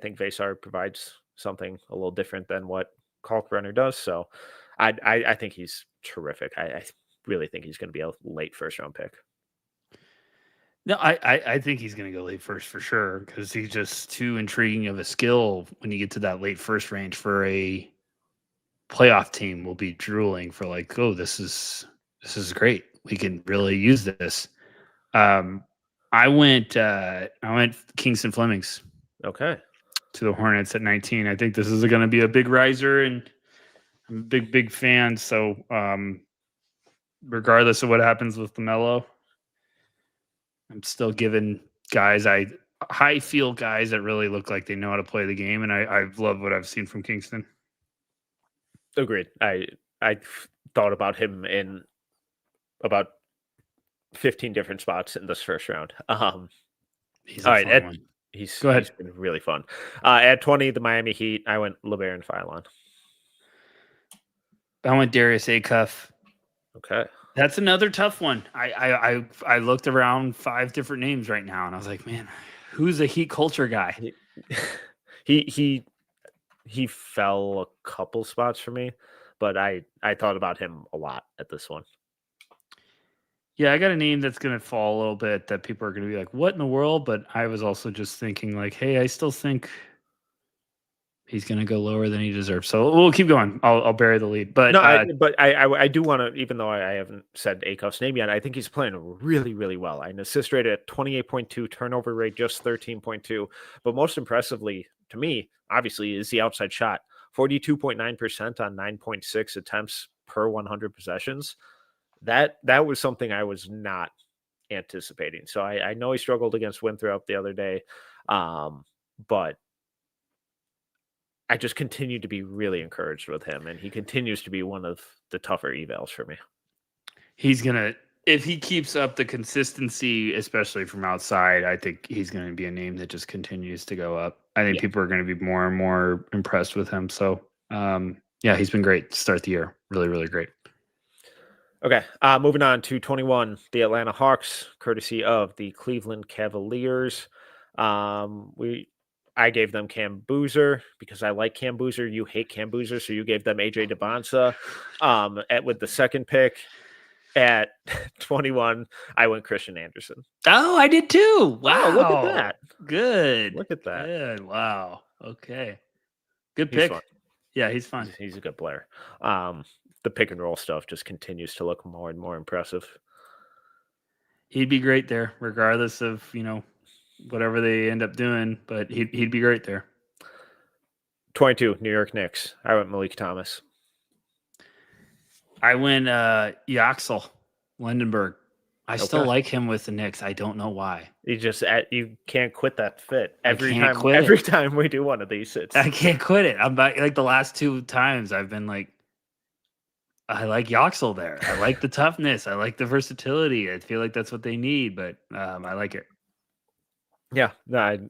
think Vasar provides something a little different than what Kalkbrenner does. So I think he's terrific. I really think he's going to be a late first round pick.
No, I think he's going to go late first for sure because he's just too intriguing of a skill when you get to that late first range for a playoff team. Will be drooling for like, oh, this is great. We can really use this. I went Kingston Flemings.
Okay.
To the Hornets at 19. I think this is going to be a big riser, and I'm a big fan. So, regardless of what happens with LaMelo, I'm still giving guys high feel guys that really look like they know how to play the game, and I love what I've seen from Kingston.
Agreed. I thought about him in about 15 different spots in this first round.
He's all right.
He's been
Go ahead.
really fun. At 20, the Miami Heat, I went LeBaron Philon.
I went Darius Acuff.
Okay.
That's another tough one. I looked around 5 different names right now, and I was like, man, who's a Heat culture guy?
He fell a couple spots for me, but I thought about him a lot at this one.
Yeah, I got a name that's going to fall a little bit that people are going to be like, what in the world? But I was also just thinking like, hey, I still think he's going to go lower than he deserves. So we'll keep going. I'll bury the lead. But
no, I do want to, even though I haven't said Acuff's name yet, I think he's playing really, really well. An assist rate at 28.2, turnover rate just 13.2. But most impressively to me, obviously, is the outside shot. 42.9% on 9.6 attempts per 100 possessions. That was something I was not anticipating. So I know he struggled against Winthrop the other day, but I just continue to be really encouraged with him, and he continues to be one of the tougher evals for me.
He's gonna, if he keeps up the consistency, especially from outside, I think he's going to be a name that just continues to go up. I think people are going to be more and more impressed with him. So, yeah, he's been great to start the year. Really, really great.
Okay, moving on to 21, the Atlanta Hawks, courtesy of the Cleveland Cavaliers. I gave them Cam Boozer because I like Cam Boozer. You hate Cam Boozer, so you gave them AJ DeBonsa. With the second pick at 21, I went Christian Anderson.
Oh, I did too. Wow,
look at that.
Good.
Look at that.
Good. Wow. Okay. Good pick.
Fun.
Yeah, he's fun.
He's a good player. The pick and roll stuff just continues to look more and more impressive.
He'd be great there, regardless of, whatever they end up doing, but he'd be great there.
22, New York Knicks. I went Malik Thomas.
I went Yaxel Lindenberg. I still like him with the Knicks. I don't know why.
You can't quit that fit. Every time we do one of these,
I can't quit it. I'm back, like the last 2 times I've been like, I like Yaxel there. I like the toughness. I like the versatility. I feel like that's what they need, but I like it.
Yeah, no,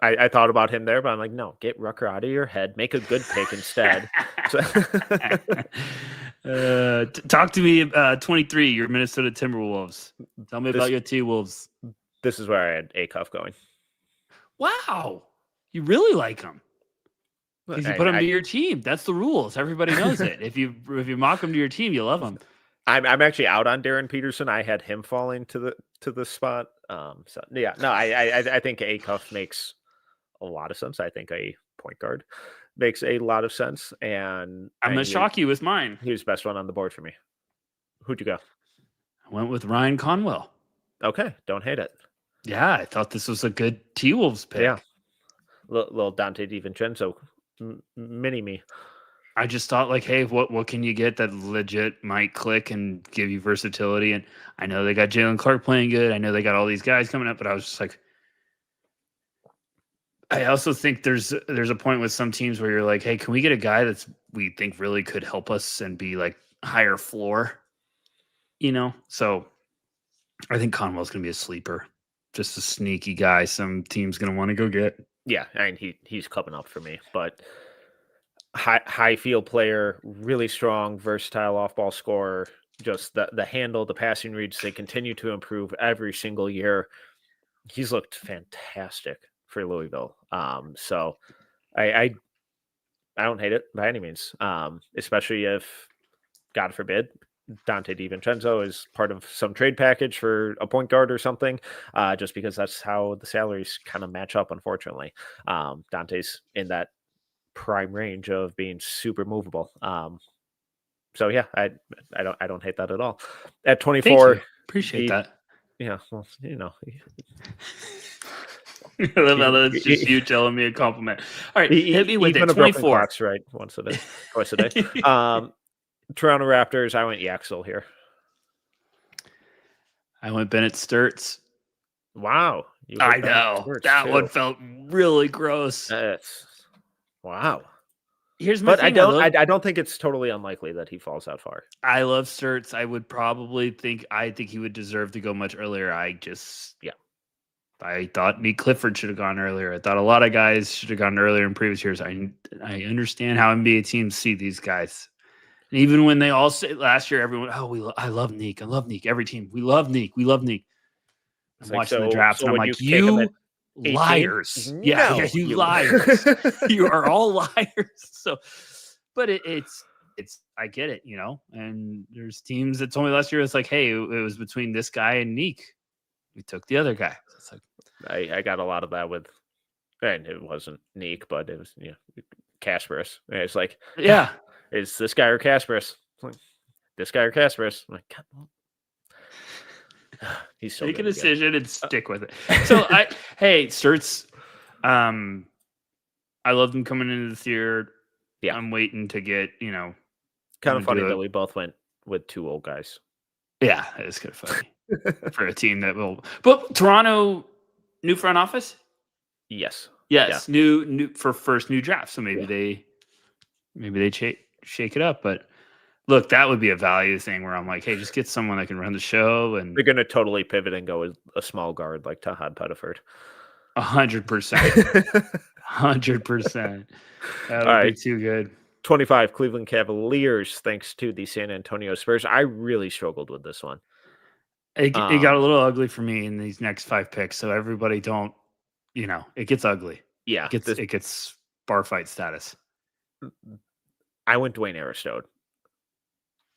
I thought about him there, but I'm like, no, get Rucker out of your head. Make a good pick instead.
Talk to me. 23, your Minnesota Timberwolves. Tell me about your T-Wolves.
This is where I had Acuff going.
Wow. You really like him because you put him
I,
to your team. That's the rules. Everybody knows it. If you mock him to your team, you love him.
I'm actually out on Darren Peterson. I had him falling to the spot. So yeah, no, I think Acuff makes a lot of sense. I think a point guard makes a lot of sense, and
I'm gonna shock you with mine.
he was the best one on the board for me. Who'd you go?
I went with Ryan Conwell.
Okay, don't hate it.
Yeah, I thought this was a good T-Wolves pick.
Yeah, little Dante DiVincenzo mini me.
I just thought like, hey, what can you get that legit might click and give you versatility? And I know they got Jalen Clark playing good. I know they got all these guys coming up, but I was just like, I also think there's a point with some teams where you're like, hey, can we get a guy that's we think really could help us and be like higher floor? So I think Conwell's gonna be a sleeper, just a sneaky guy. Some team's gonna want to go get.
Yeah, and he's coming up for me, but high field player, really strong, versatile off ball scorer. Just the handle, the passing reads, they continue to improve every single year. He's looked fantastic for Louisville. So I don't hate it by any means. Especially if, God forbid, Dante DiVincenzo is part of some trade package for a point guard or something, just because that's how the salaries kind of match up, unfortunately. Dante's in that prime range of being super movable. So yeah, I don't hate that at all. At 24,
appreciate that.
Yeah, well,
I love how that's just you telling me a compliment. All right, hit me with it. 24.
Right, twice a day. Toronto Raptors. I went Yaxel here.
I went Bennett Sturts.
Wow,
I know that one felt really gross.
Wow.
Here's my thing,
I don't think it's totally unlikely that he falls that far.
I love Sturts. I would probably think he would deserve to go much earlier. I thought Nick Clifford should have gone earlier. I thought a lot of guys should have gone earlier in previous years. I understand how NBA teams see these guys. And even when they all say last year, everyone, I love Nick. I love Nick. Every team, we love Nick. We love Nick. I'm watching the draft, and I'm like, you liars. Yeah, you liars. You are all liars. So, but it's I get it, and there's teams that told me last year, it's like, hey, it was between this guy and Nick. We took the other guy. So it's like,
I got a lot of that with, and it wasn't Nick, but it was, Kasparis. And it's like,
yeah,
it's this guy or Kasparis. Like, this guy or Kasparis. I'm like, God, he's so
make a decision and stick with it. So Sturts, I loved him coming into this year. Yeah, I'm waiting to get,
kind of funny that we both went with two old guys.
Yeah, it is kind of funny for a team that will. But Toronto, new front office.
Yes.
Yeah. New for first new draft. So maybe they shake it up. But look, that would be a value thing where I'm like, hey, just get someone that can run the show. And
they're going to totally pivot and go with a small guard like Tahad Pettiford.
100%. 100%. That would be too good.
25 Cleveland Cavaliers, thanks to the San Antonio Spurs. I really struggled with this one.
It got a little ugly for me in these next 5 picks. So everybody don't, it gets ugly.
Yeah.
It gets bar fight status.
I went Dwayne Aristode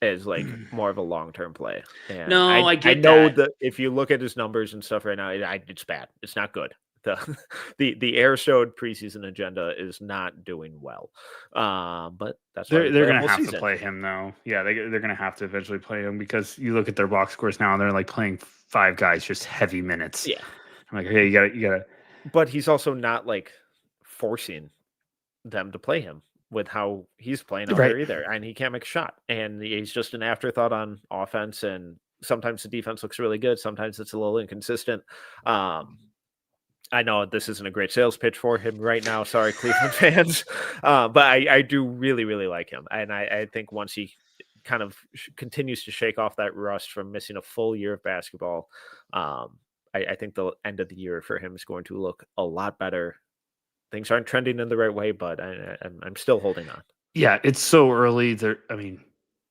as like more of a long-term play. And
I
know that if you look at his numbers and stuff right now, it's bad. It's not good. The Aristode preseason agenda is not doing well. But that's
they're going to have to play him though. Yeah, they're going to have to eventually play him because you look at their box scores now and they're like playing 5 guys just heavy minutes.
Yeah.
I'm like, hey, you got to.
But he's also not like forcing them to play him with how he's playing out there either. And he can't make a shot. And he's just an afterthought on offense. And sometimes the defense looks really good. Sometimes it's a little inconsistent. I know this isn't a great sales pitch for him right now. Sorry, Cleveland fans. But I do really, really like him. And I think once he kind of continues to shake off that rust from missing a full year of basketball, I think the end of the year for him is going to look a lot better. Things aren't trending in the right way, but I'm still holding on.
Yeah, it's so early.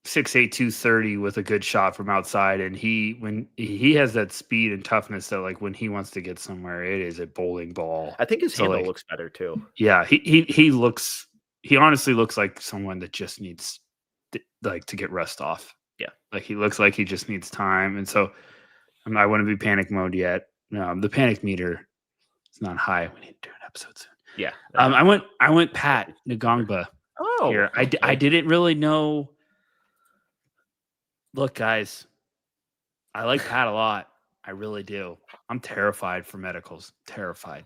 6'8", 230 with a good shot from outside, and when he has that speed and toughness that like when he wants to get somewhere, it is a bowling ball.
I think his
So,
handle
like,
looks better too.
yeah, he honestly looks like someone that just needs to get rest off.
Yeah,
like he looks like he just needs time, and so I wouldn't be panic mode yet. The panic meter is not high. We need to do an episode soon.
yeah.
I went Pat Ngongba here.
Okay.
I didn't really know. Look, guys, I like Pat a lot. I really do. I'm terrified for medicals. Terrified.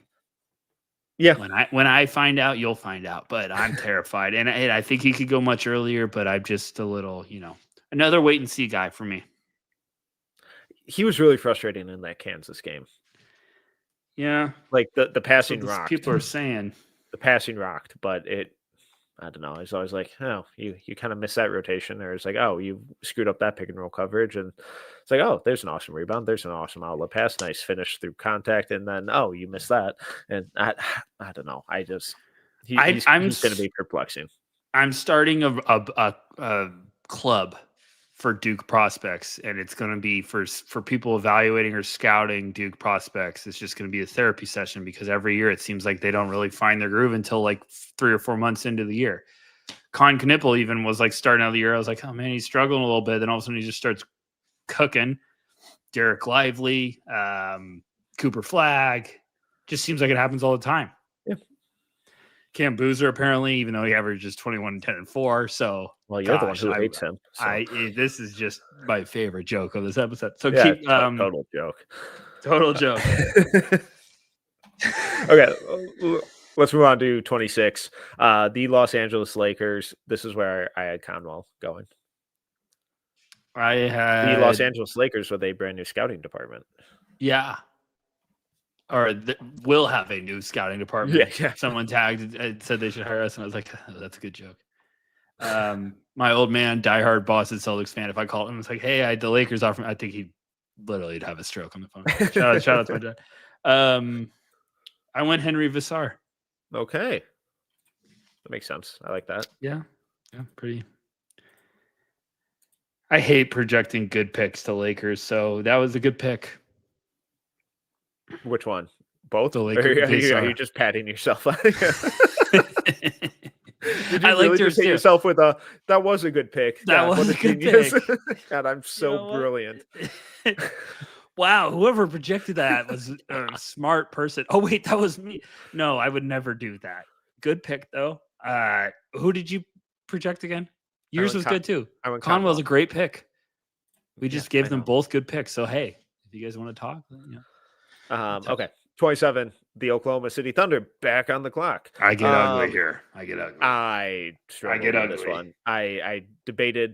Yeah.
When I find out, you'll find out. But I'm terrified, and I think he could go much earlier. But I'm just a little, another wait and see guy for me.
He was really frustrating in that Kansas game.
Yeah,
like the passing rocked.
People are saying
the passing rocked, but I don't know. It's always like, oh, you kind of miss that rotation, or it's like, oh, you screwed up that pick and roll coverage, and it's like, oh, there's an awesome rebound, there's an awesome outlet pass, nice finish through contact, and then oh, you missed that, and I don't know. He's going to be perplexing.
I'm starting a club for Duke prospects, and it's going to be for people evaluating or scouting Duke prospects. It's just going to be a therapy session because every year it seems like they don't really find their groove until like 3 or 4 months into the year. Con Knippel even was like starting out of the year. I was like, oh man, he's struggling a little bit. Then all of a sudden he just starts cooking. Derek Lively, Cooper Flagg, just seems like it happens all the time.
Yeah.
Cam Boozer, apparently, even though he averages 21, 10, and 4. So,
well, you're the one who hates him.
So. This is just my favorite joke of this episode. So
yeah,
keep
total joke.
Total joke.
Okay, let's move on to 26. The Los Angeles Lakers. This is where I had Conwell going.
I had
the Los Angeles Lakers with a brand new scouting department.
Yeah. Or will have a new scouting department.
Yeah.
Someone tagged and said they should hire us, and I was like, oh, that's a good joke. My old man, diehard Boston Celtics fan, if I called him, it's like, hey, the Lakers offer me, I think he'd literally have a stroke on the phone. Shout out to my dad. I went Henry Vassar.
Okay. That makes sense. I like that.
Yeah, pretty. I hate projecting good picks to Lakers, so that was a good pick.
Which one? Both?
The Lakers.
Are you just patting yourself on it? Did you
really
just hit yourself with that was a good pick?
That was a good pick.
God, I'm so brilliant.
Wow, whoever projected that was a smart person. Oh, wait, that was me. No, I would never do that. Good pick, though. Who did you project again? Yours was good, too. Conwell's a great pick. We just gave them both good picks. So, hey, if you guys want to talk,
okay. 27, the Oklahoma City Thunder back on the clock.
I get ugly here. I get ugly.
I get ugly. This one. I debated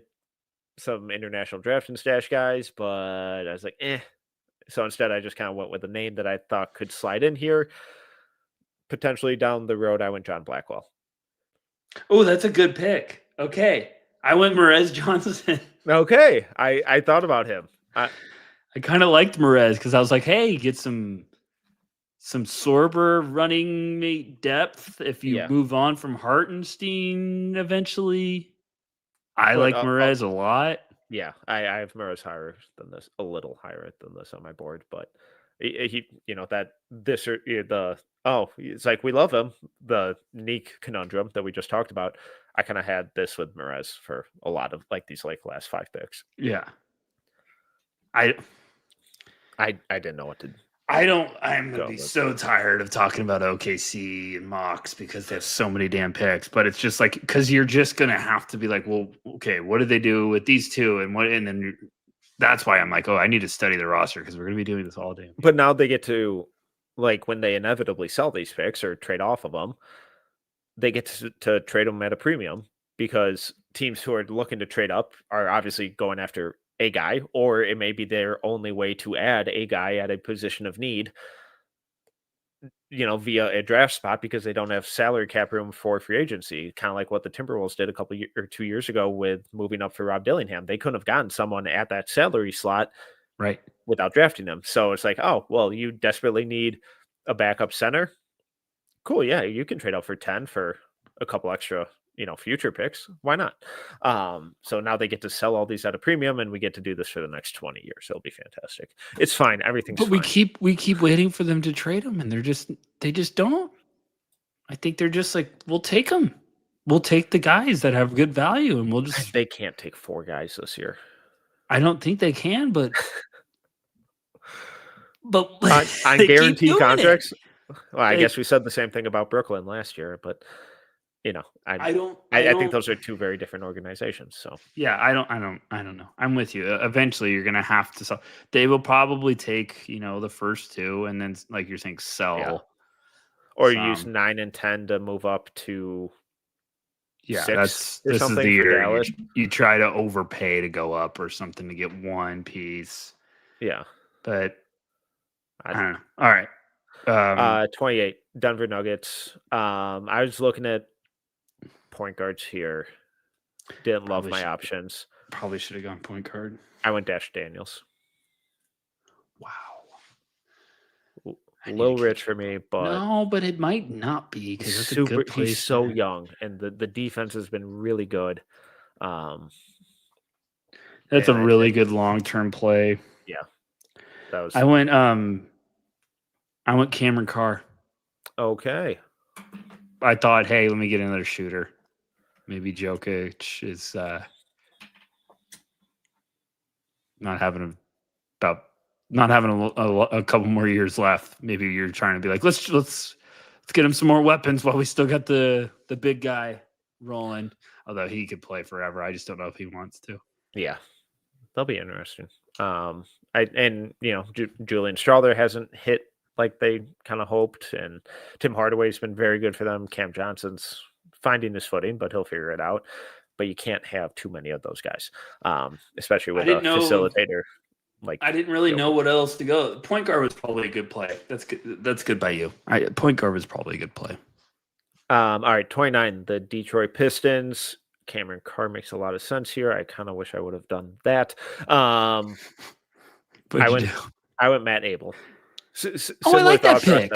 some international draft and stash guys, but I was like, eh. So instead, I just kind of went with a name that I thought could slide in here. Potentially down the road, I went John Blackwell.
Oh, that's a good pick. Okay. I went Merez Johnson.
Okay. I thought about him.
I kind of liked Merez because I was like, hey, get some Sorber running mate depth if you move on from Hartenstein eventually. I like Merez a lot.
Yeah, I have Merez higher than this, a little higher than this on my board, but he it's like we love him. The Neek conundrum that we just talked about. I kind of had this with Merez for a lot of like these last 5 picks.
Yeah.
I didn't know what to do.
I'm going to be so tired of talking about OKC and Mox because they have so many damn picks, but it's just like, because you're just going to have to be like, well, okay, what did they do with these two? And then that's why I'm like, oh, I need to study the roster because we're going to be doing this all day.
But now they get to, like, when they inevitably sell these picks or trade off of them, they get to trade them at a premium because teams who are looking to trade up are obviously going after a guy, or it may be their only way to add a guy at a position of need, via a draft spot because they don't have salary cap room for free agency. Kind of like what the Timberwolves did 2 years ago with moving up for Rob Dillingham. They couldn't have gotten someone at that salary slot
right
without drafting them. So it's like, oh, well, you desperately need a backup center. Cool. Yeah. You can trade out for 10 for a couple extra, future picks. Why not? So now they get to sell all these at a premium, and we get to do this for the next 20 years. It'll be fantastic. It's fine. Everything's
But
fine.
we keep waiting for them to trade them, and they just don't. I think they're just like, we'll take them. We'll take the guys that have good value, and we'll just.
They can't take 4 guys this year.
I don't think they can, but
on
they
guaranteed contracts. Well, I
They-
guess we said the same thing about Brooklyn last year, but I think those are 2 very different organizations. So
yeah, I don't know. I'm with you. Eventually, you're gonna have to sell. They will probably take the first 2, and then like you're saying, sell.
Or use 9 and 10 to move up to 6 or
this
something
is the
for
year
Dallas.
you try to overpay to go up or something to get one piece.
Yeah,
but I don't know. All right,
28 Denver Nuggets. I was looking at point guards here. Didn't love my options.
Probably should have gone point guard.
I went Dash Daniels.
Wow.
A little rich for me, but
no, but it might not be because it's a good place.
He's so young, and the defense has been really good.
That's a really good long-term play.
Yeah, that was.
I went Cameron Carr.
Okay.
I thought, hey, let me get another shooter. Maybe Jokic is not having a couple more years left. Maybe you're trying to be like, let's get him some more weapons while we still got the big guy rolling. Although he could play forever, I just don't know if he wants to.
Yeah, that'll be interesting. Julian Strawther hasn't hit like they kind of hoped, and Tim Hardaway's been very good for them. Cam Johnson's finding his footing, but he'll figure it out. But you can't have too many of those guys, especially with a facilitator. Like,
I didn't really know what else to go. Point guard was probably a good play. That's good. That's good by you. Point guard was probably a good play.
All right, 29, the Detroit Pistons. Cameron Carr makes a lot of sense here. I kind of wish I would have done that. I went Matt Abel.
I like that pick.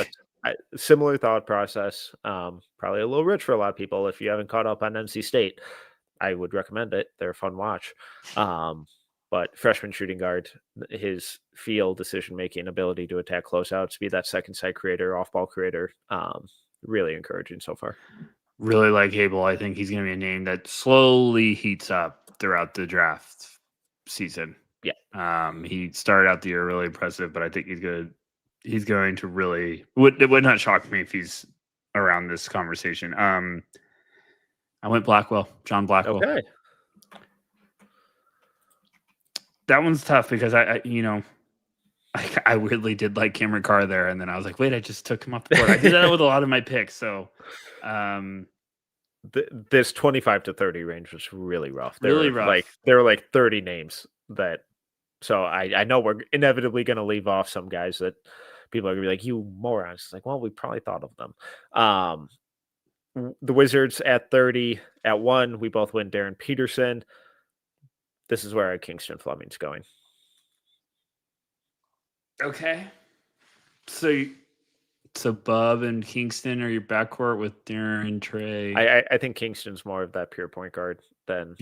Similar thought process. Probably a little rich for a lot of people. If you haven't caught up on NC State, I would recommend it. They're a fun watch. But freshman shooting guard, his field decision-making ability to attack closeouts, be that second side creator, off-ball creator, really encouraging so far.
Really like Abel. I think he's going to be a name that slowly heats up throughout the draft season.
Yeah.
He started out the year really impressive, but I think he's going to really it would not shock me if he's around this conversation. I went Blackwell, John Blackwell.
Okay.
That one's tough because I weirdly did like Cameron Carr there, and then I was like, wait, I just took him off the board. I did that with a lot of my picks. So,
this 25 to 30 range was really rough.
Rough.
There were like 30 names that. So I know we're inevitably going to leave off some guys that people are going to be like, you morons. It's like, well, we probably thought of them. The Wizards at 30. At 1, we both went Darren Peterson. This is where Kingston Fleming's going.
Okay. So Bub and Kingston are your backcourt with Darren, Trey.
I think Kingston's more of that pure point guard than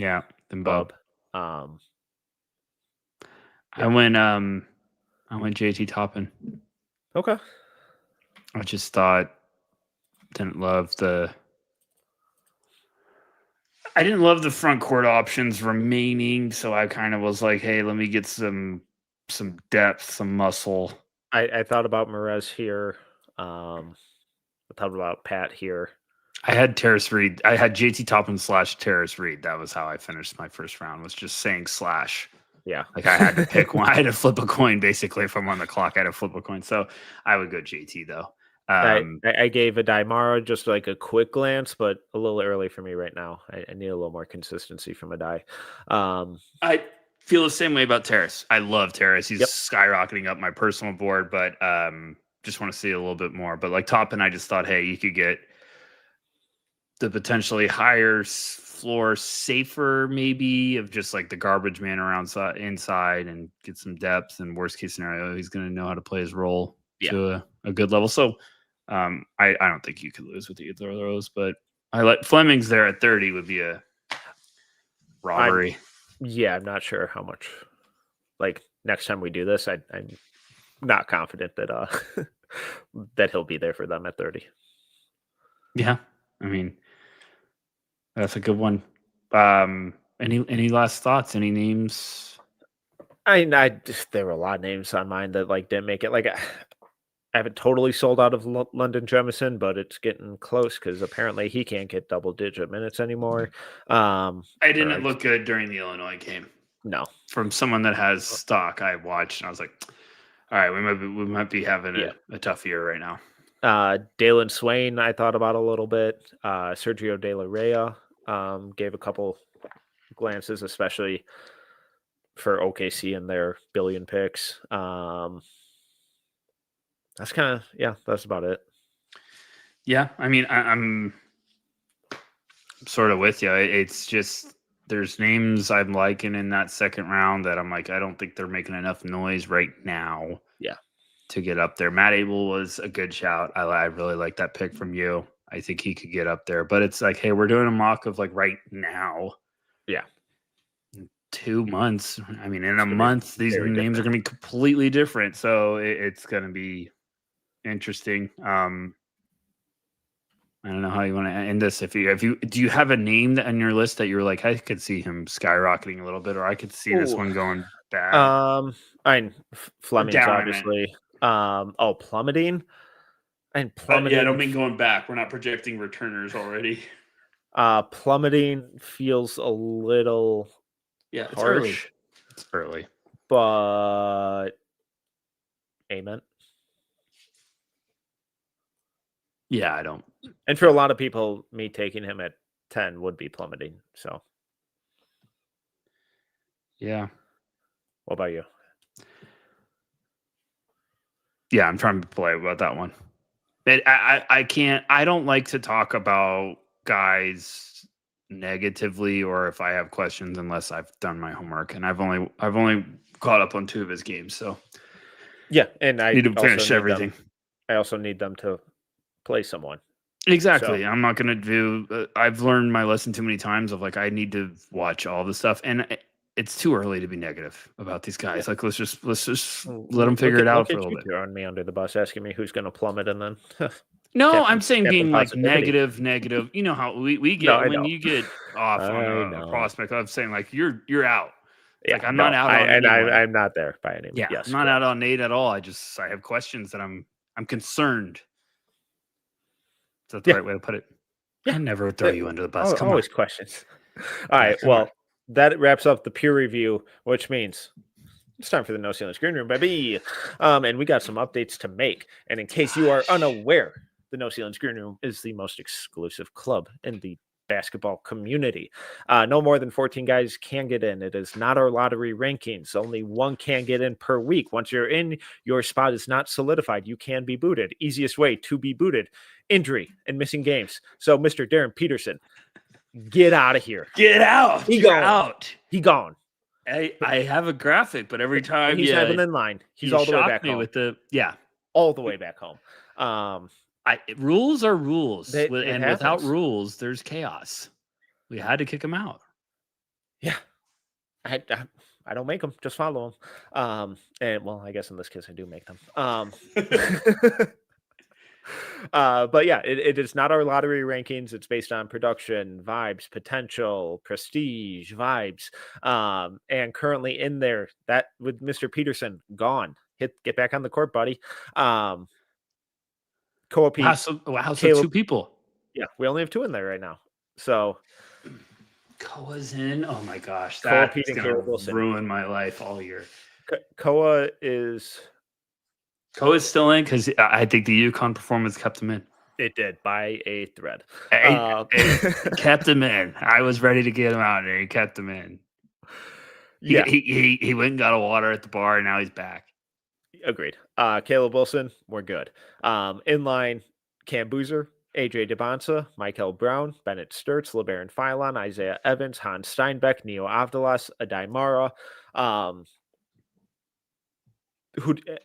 Bub. I went JT Toppin.
Okay.
I just didn't love the front court options remaining, so I kind of was like, hey, let me get some depth, some muscle.
I thought about Merez here. I thought about Pat here.
I had Terrace Reed. I had JT Toppin / Terrace Reed. That was how I finished my first round, was just saying /.
Yeah.
Like I had to pick one. I had to flip a coin, basically. If I'm on the clock, I had to flip a coin. So I would go JT, though.
I gave a Daimara just like a quick glance, but a little early for me right now. I need a little more consistency from a die.
I feel the same way about Terrace. I love Terrace. He's skyrocketing up my personal board, but just want to see a little bit more. But like Toppin, I just thought, hey, you could get the potentially higher floor, safer maybe of just like the garbage man around inside and get some depth. And worst case scenario, he's going to know how to play his role to a good level. So I don't think you could lose with either of those, but I like Fleming's there at 30 would be a robbery.
I'm not sure how much. Like next time we do this, I'm not confident that that he'll be there for them at 30.
Yeah, I mean that's a good one. Any last thoughts? Any names?
There were a lot of names on mine that like didn't make it. Like I haven't totally sold out of London Jemison, but it's getting close because apparently he can't get double-digit minutes anymore.
I didn't look good during the Illinois game.
No,
from someone that has stock, I watched and I was like, all right, we might be having a tough year right now.
Dalen Swain, I thought about a little bit. Sergio De La Rey gave a couple glances, especially for OKC and their billion picks. That's kind of that's about it.
Yeah, I mean, I'm sort of with you. It's just there's names I'm liking in that second round that I'm like, I don't think they're making enough noise right now.
Yeah.
To get up there. Matt Abel was a good shout. I really like that pick from you. I think he could get up there, but it's like, hey, we're doing a mock of like right now.
Yeah.
2 months. I mean, in a month, these names are going to be completely different. So it's going to be interesting. I don't know how you want to end this. Do you have a name on your list that you're like, I could see him skyrocketing a little bit, or I could see this one going bad?
Fleming's obviously. Plummeting. And plummeting.
I don't mean going back. We're not projecting returners already.
Plummeting feels a little harsh.
It's early.
But amen.
Yeah, I don't.
And for a lot of people, me taking him at 10 would be plummeting. So
yeah.
What about you?
Yeah, I'm trying to play about that one. I can't. I don't like to talk about guys negatively or if I have questions unless I've done my homework, and I've only caught up on 2 of his games. So
yeah, and I
need to finish everything.
I also need them to play someone.
Exactly. So, I'm not going to do. I've learned my lesson too many times of like I need to watch all the stuff, and it's too early to be negative about these guys. Yeah. Like let's just let them figure it out for a little bit.
You're throwing me under the bus, asking me who's going to plummet, and then
no, I'm saying being like negative. You know how we get when you get off on a prospect. I'm saying like you're out.
Yeah,
like I'm not out on
and I'm not there by any means.
Yeah, yes, I'm not out on Nate at all. I have questions that I'm concerned. Is that the right way to put it?
Yeah.
I never throw you under the bus. Come
always
on.
Questions. All right. Well, that wraps up the peer review, which means it's time for the No Ceilings Green Room, baby. And we got some updates to make. And in case you are unaware, the No Ceilings Green Room is the most exclusive club in the basketball community. No more than 14 guys can get in. It is not our lottery rankings. Only one can get in per week. Once you're in, your spot is not solidified. You can be booted. Easiest way to be booted: injury and missing games. So, Mr. Darren Peterson, get out of here.
Get out.
He gone.
I have a graphic, but every time
he's having in line, he's all the way back home.
With
all the way back home.
Rules are rules, and
happens.
Without rules, there's chaos. We had to kick him out.
Yeah, I don't make them; just follow them. And well, I guess in this case, I do make them. But yeah, it is not our lottery rankings. It's based on production, vibes, potential, prestige, vibes. And currently in there, that with Mr. Peterson gone. Get back on the court, buddy.
Wow, so 2 people.
Yeah, we only have 2 in there right now. So
Koa's in. Oh my gosh, that's gonna ruin my life all year.
Koa is
still in because I think the UConn performance kept him in.
It did by a thread.
It kept him in. I was ready to get him out, and he kept him in. He went and got a water at the bar, and now he's back.
Agreed. Caleb Wilson, we're good. In line, Cam Boozer, AJ DeBonsa, Michael Brown, Bennett Sturts, LeBaron Philon, Isaiah Evans, Hans Steinbeck, Neo Avdalas, Adai Mara.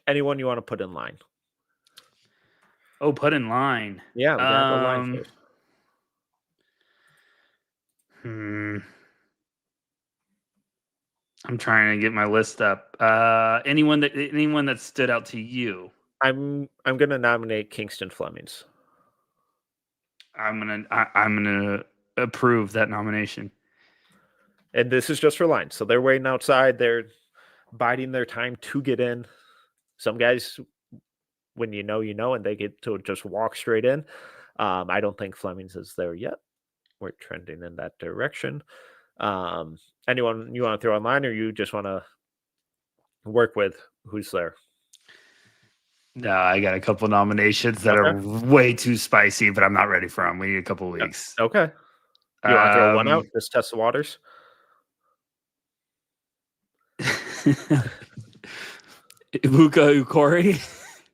Anyone you want to put in line?
Oh, put in line.
Yeah, we got the line first.
I'm trying to get my list up. Anyone that stood out to you?
I'm gonna nominate Kingston Flemings.
I'm gonna approve that nomination.
And this is just for line. So they're waiting outside. They're biding their time to get in. Some guys, when you know, and they get to just walk straight in. I don't think Flemings is there yet. We're trending in that direction. Anyone you want to throw online, or you just want to work with who's there?
No, I got a couple nominations that are way too spicy, but I'm not ready for them. We need a couple weeks.
Okay. You want to throw one out? Just test the waters?
Ibuka Ukori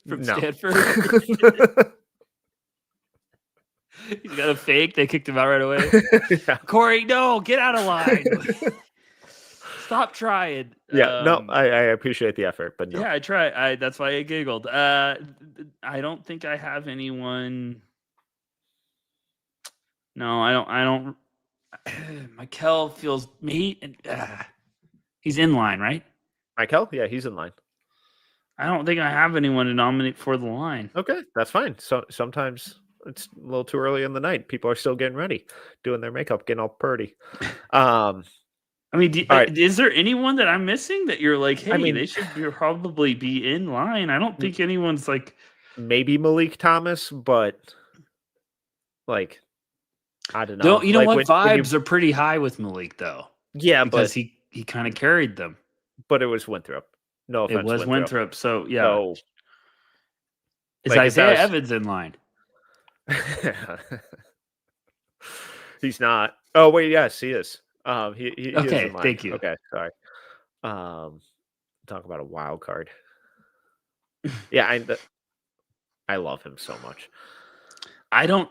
from Stanford. He's got a fake. They kicked him out right away.
Yeah.
Corey, no, get out of line. Stop trying.
Yeah, no, I appreciate the effort, but no.
Yeah, I try. That's why I giggled. I don't think I have anyone. No, I don't. Mikel feels me. He's in line, right?
Mikel? Yeah, he's in line.
I don't think I have anyone to nominate for the line.
Okay, that's fine. So sometimes it's a little too early in the night. People are still getting ready, doing their makeup, getting all purty.
I mean, is there anyone that I'm missing that you're like, hey, they should probably be in line? I don't think anyone's like.
Maybe Malik Thomas, but like, I don't know.
You know what? Vibes are pretty high with Malik, though.
Yeah,
because he kind of carried them.
But it was Winthrop. No offense,
it was Winthrop. So yeah.
So,
is Isaiah Evans in line?
He's not. Oh wait, yes, he is. He
okay,
is in line.
Thank you.
Okay, sorry. Talk about a wild card. Yeah, I love him so much.
I don't.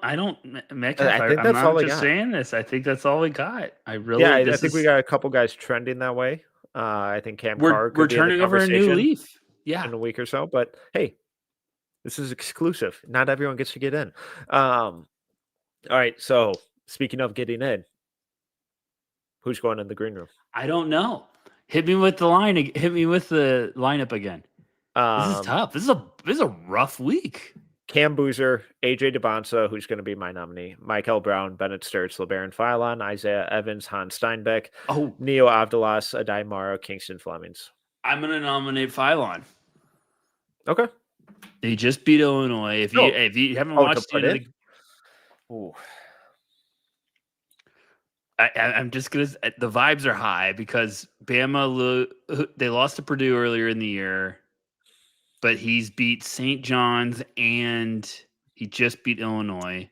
Metcalf,
I think that's all I got.
Saying this. I think that's all we got. I really.
Yeah, I think we got a couple guys trending that way. I think Cam Carr could
we're
be
turning
in the
over a new leaf. Yeah,
in a week or so. But hey, this is exclusive. Not everyone gets to get in. All right. So speaking of getting in, who's going in the green room?
I don't know. Hit me with the line. Hit me with the lineup again. This is tough. This is a rough week.
Cam Boozer, AJ DeBonsa, who's going to be my nominee, Michael Brown, Bennett Sturts, LeBaron Philon, Isaiah Evans, Hans Steinbeck, Neo Avdalas, Adai Mara, Kingston Flemings.
I'm going to nominate Philon.
Okay.
They just beat Illinois. If you haven't watched it, I'm just going to – the vibes are high because Bama – they lost to Purdue earlier in the year. But he's beat St. John's and he just beat Illinois.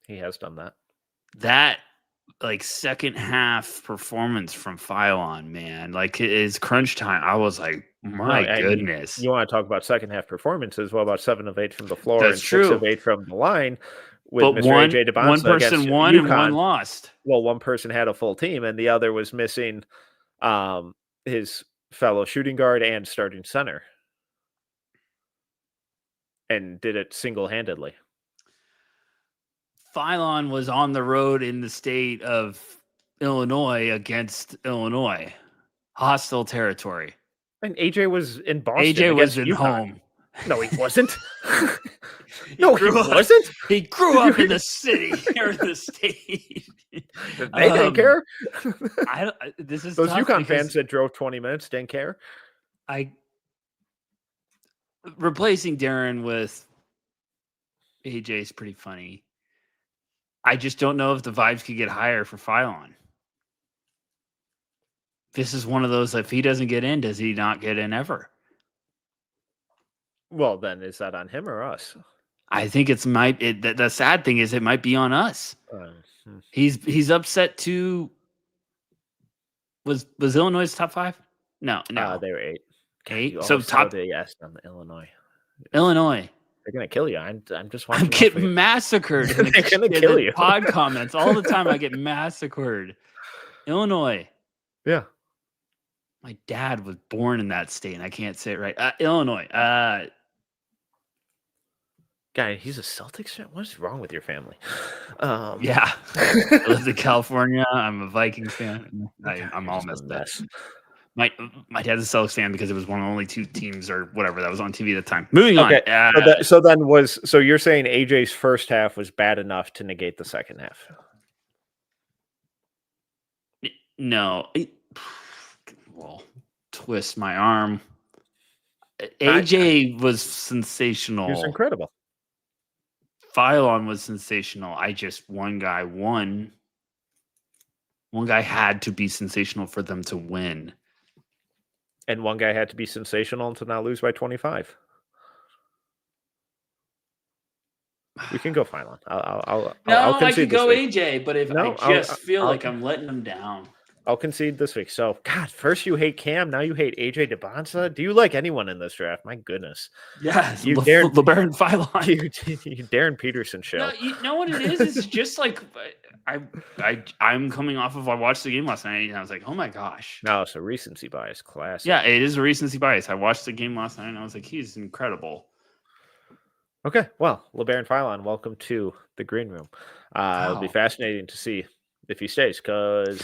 He has done that.
That second half performance from Philon, man, his crunch time. I was like, my goodness.
You want to talk about second half performances? What about 7 of 8 from the floor and 6 of 8 from the line? With
but
Mr. AJ DeBonsa
one person won
UConn.
And one lost.
Well, one person had a full team and the other was missing his fellow shooting guard and starting center. And did it single-handedly.
Philon was on the road in the state of Illinois against Illinois. Hostile territory.
And AJ was in Boston.
AJ was in home.
No, he wasn't. No, he wasn't.
He grew up in the city or the state.
They didn't care.
This is
those UConn fans that drove 20 minutes didn't care.
Replacing Darren with AJ is pretty funny. I just don't know if the vibes could get higher for Philon. This is one of those, if he doesn't get in, does he not get in ever?
Well, then is that on him or us?
I think the sad thing is it might be on us. He's upset too. Was Illinois top 5? No.
They were 8.
8. So top
yes on the Illinois. They're gonna kill you. I'm just watching.
I'm getting massacred.
They're gonna kill you.
Pod comments all the time. I get massacred. Illinois.
Yeah.
My dad was born in that state, and I can't say it right. Illinois.
Guy, he's a Celtics fan. What is wrong with your family?
Yeah, I live in California. I'm a Vikings fan. I'm all messed up. My dad's a Celtics fan because it was one of the only 2 teams or whatever that was on TV at the time. Moving on.
So you're saying AJ's first half was bad enough to negate the second half?
No. Well, twist my arm. AJ was sensational.
He was incredible.
Phylon was sensational. One guy had to be sensational for them to win.
And one guy had to be sensational to not lose by 25. We can go Phylon.
I could go AJ, but I feel like I'm letting him down.
I'll concede this week. So, God, first you hate Cam, now you hate AJ DeBonsa. Do you like anyone in this draft? My goodness.
Yes, LeBaron Phylon.
You Darren Peterson show.
No, you know what it is? It's just like I'm coming off of I watched the game last night and I was like, oh my gosh.
No, it's a recency bias class.
Yeah, it is a recency bias. I watched the game last night and I was like, he's incredible.
Okay, well, LeBaron Phylon, welcome to the green room. It'll be fascinating to see if he stays, because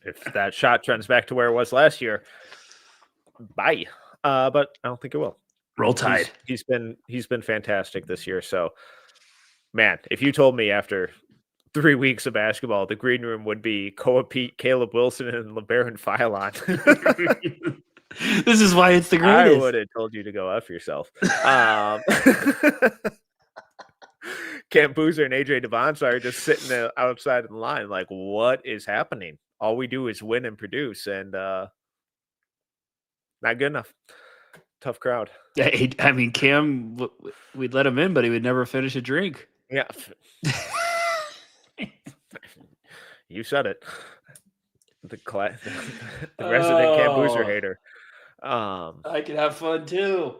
if that shot trends back to where it was last year, bye. But I don't think it will.
Roll Tide.
He's been fantastic this year. So, man, if you told me after 3 weeks of basketball, the green room would be Koa Pete, Caleb Wilson, and LeBaron Phylon.
This is why it's the greatest.
I would have told you to go F yourself. Cam Boozer and AJ DeBonsa are just sitting outside of the line like, what is happening? All we do is win and produce, and not good enough. Tough crowd.
I mean, Cam, we'd let him in, but he would never finish a drink.
Yeah. You said it. The resident Cam Boozer hater.
I could have fun too.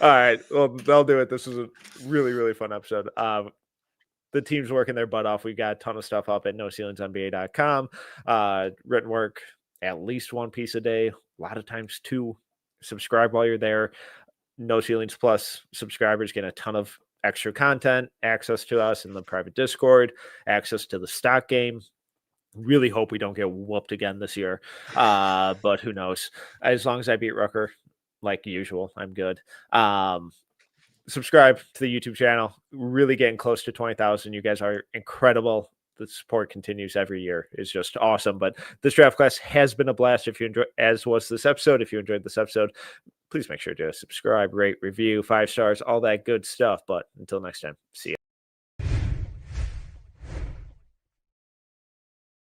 All right. Well, that'll do it. This was a really, really fun episode. The team's working their butt off. We got a ton of stuff up at noceilingsnba.com. Written work, at least 1 piece a day, a lot of times 2. Subscribe while you're there. No Ceilings Plus subscribers get a ton of extra content, access to us in the private Discord, access to the stock game. Really hope we don't get whooped again this year, but who knows? As long as I beat Rucker, like usual, I'm good. Subscribe to the YouTube channel. Really getting close to 20,000. You guys are incredible. The support continues every year. It's just awesome. But this draft class has been a blast. If you enjoy, as was this episode, if you enjoyed this episode, please make sure to subscribe, rate, review, 5 stars, all that good stuff. But until next time, see you.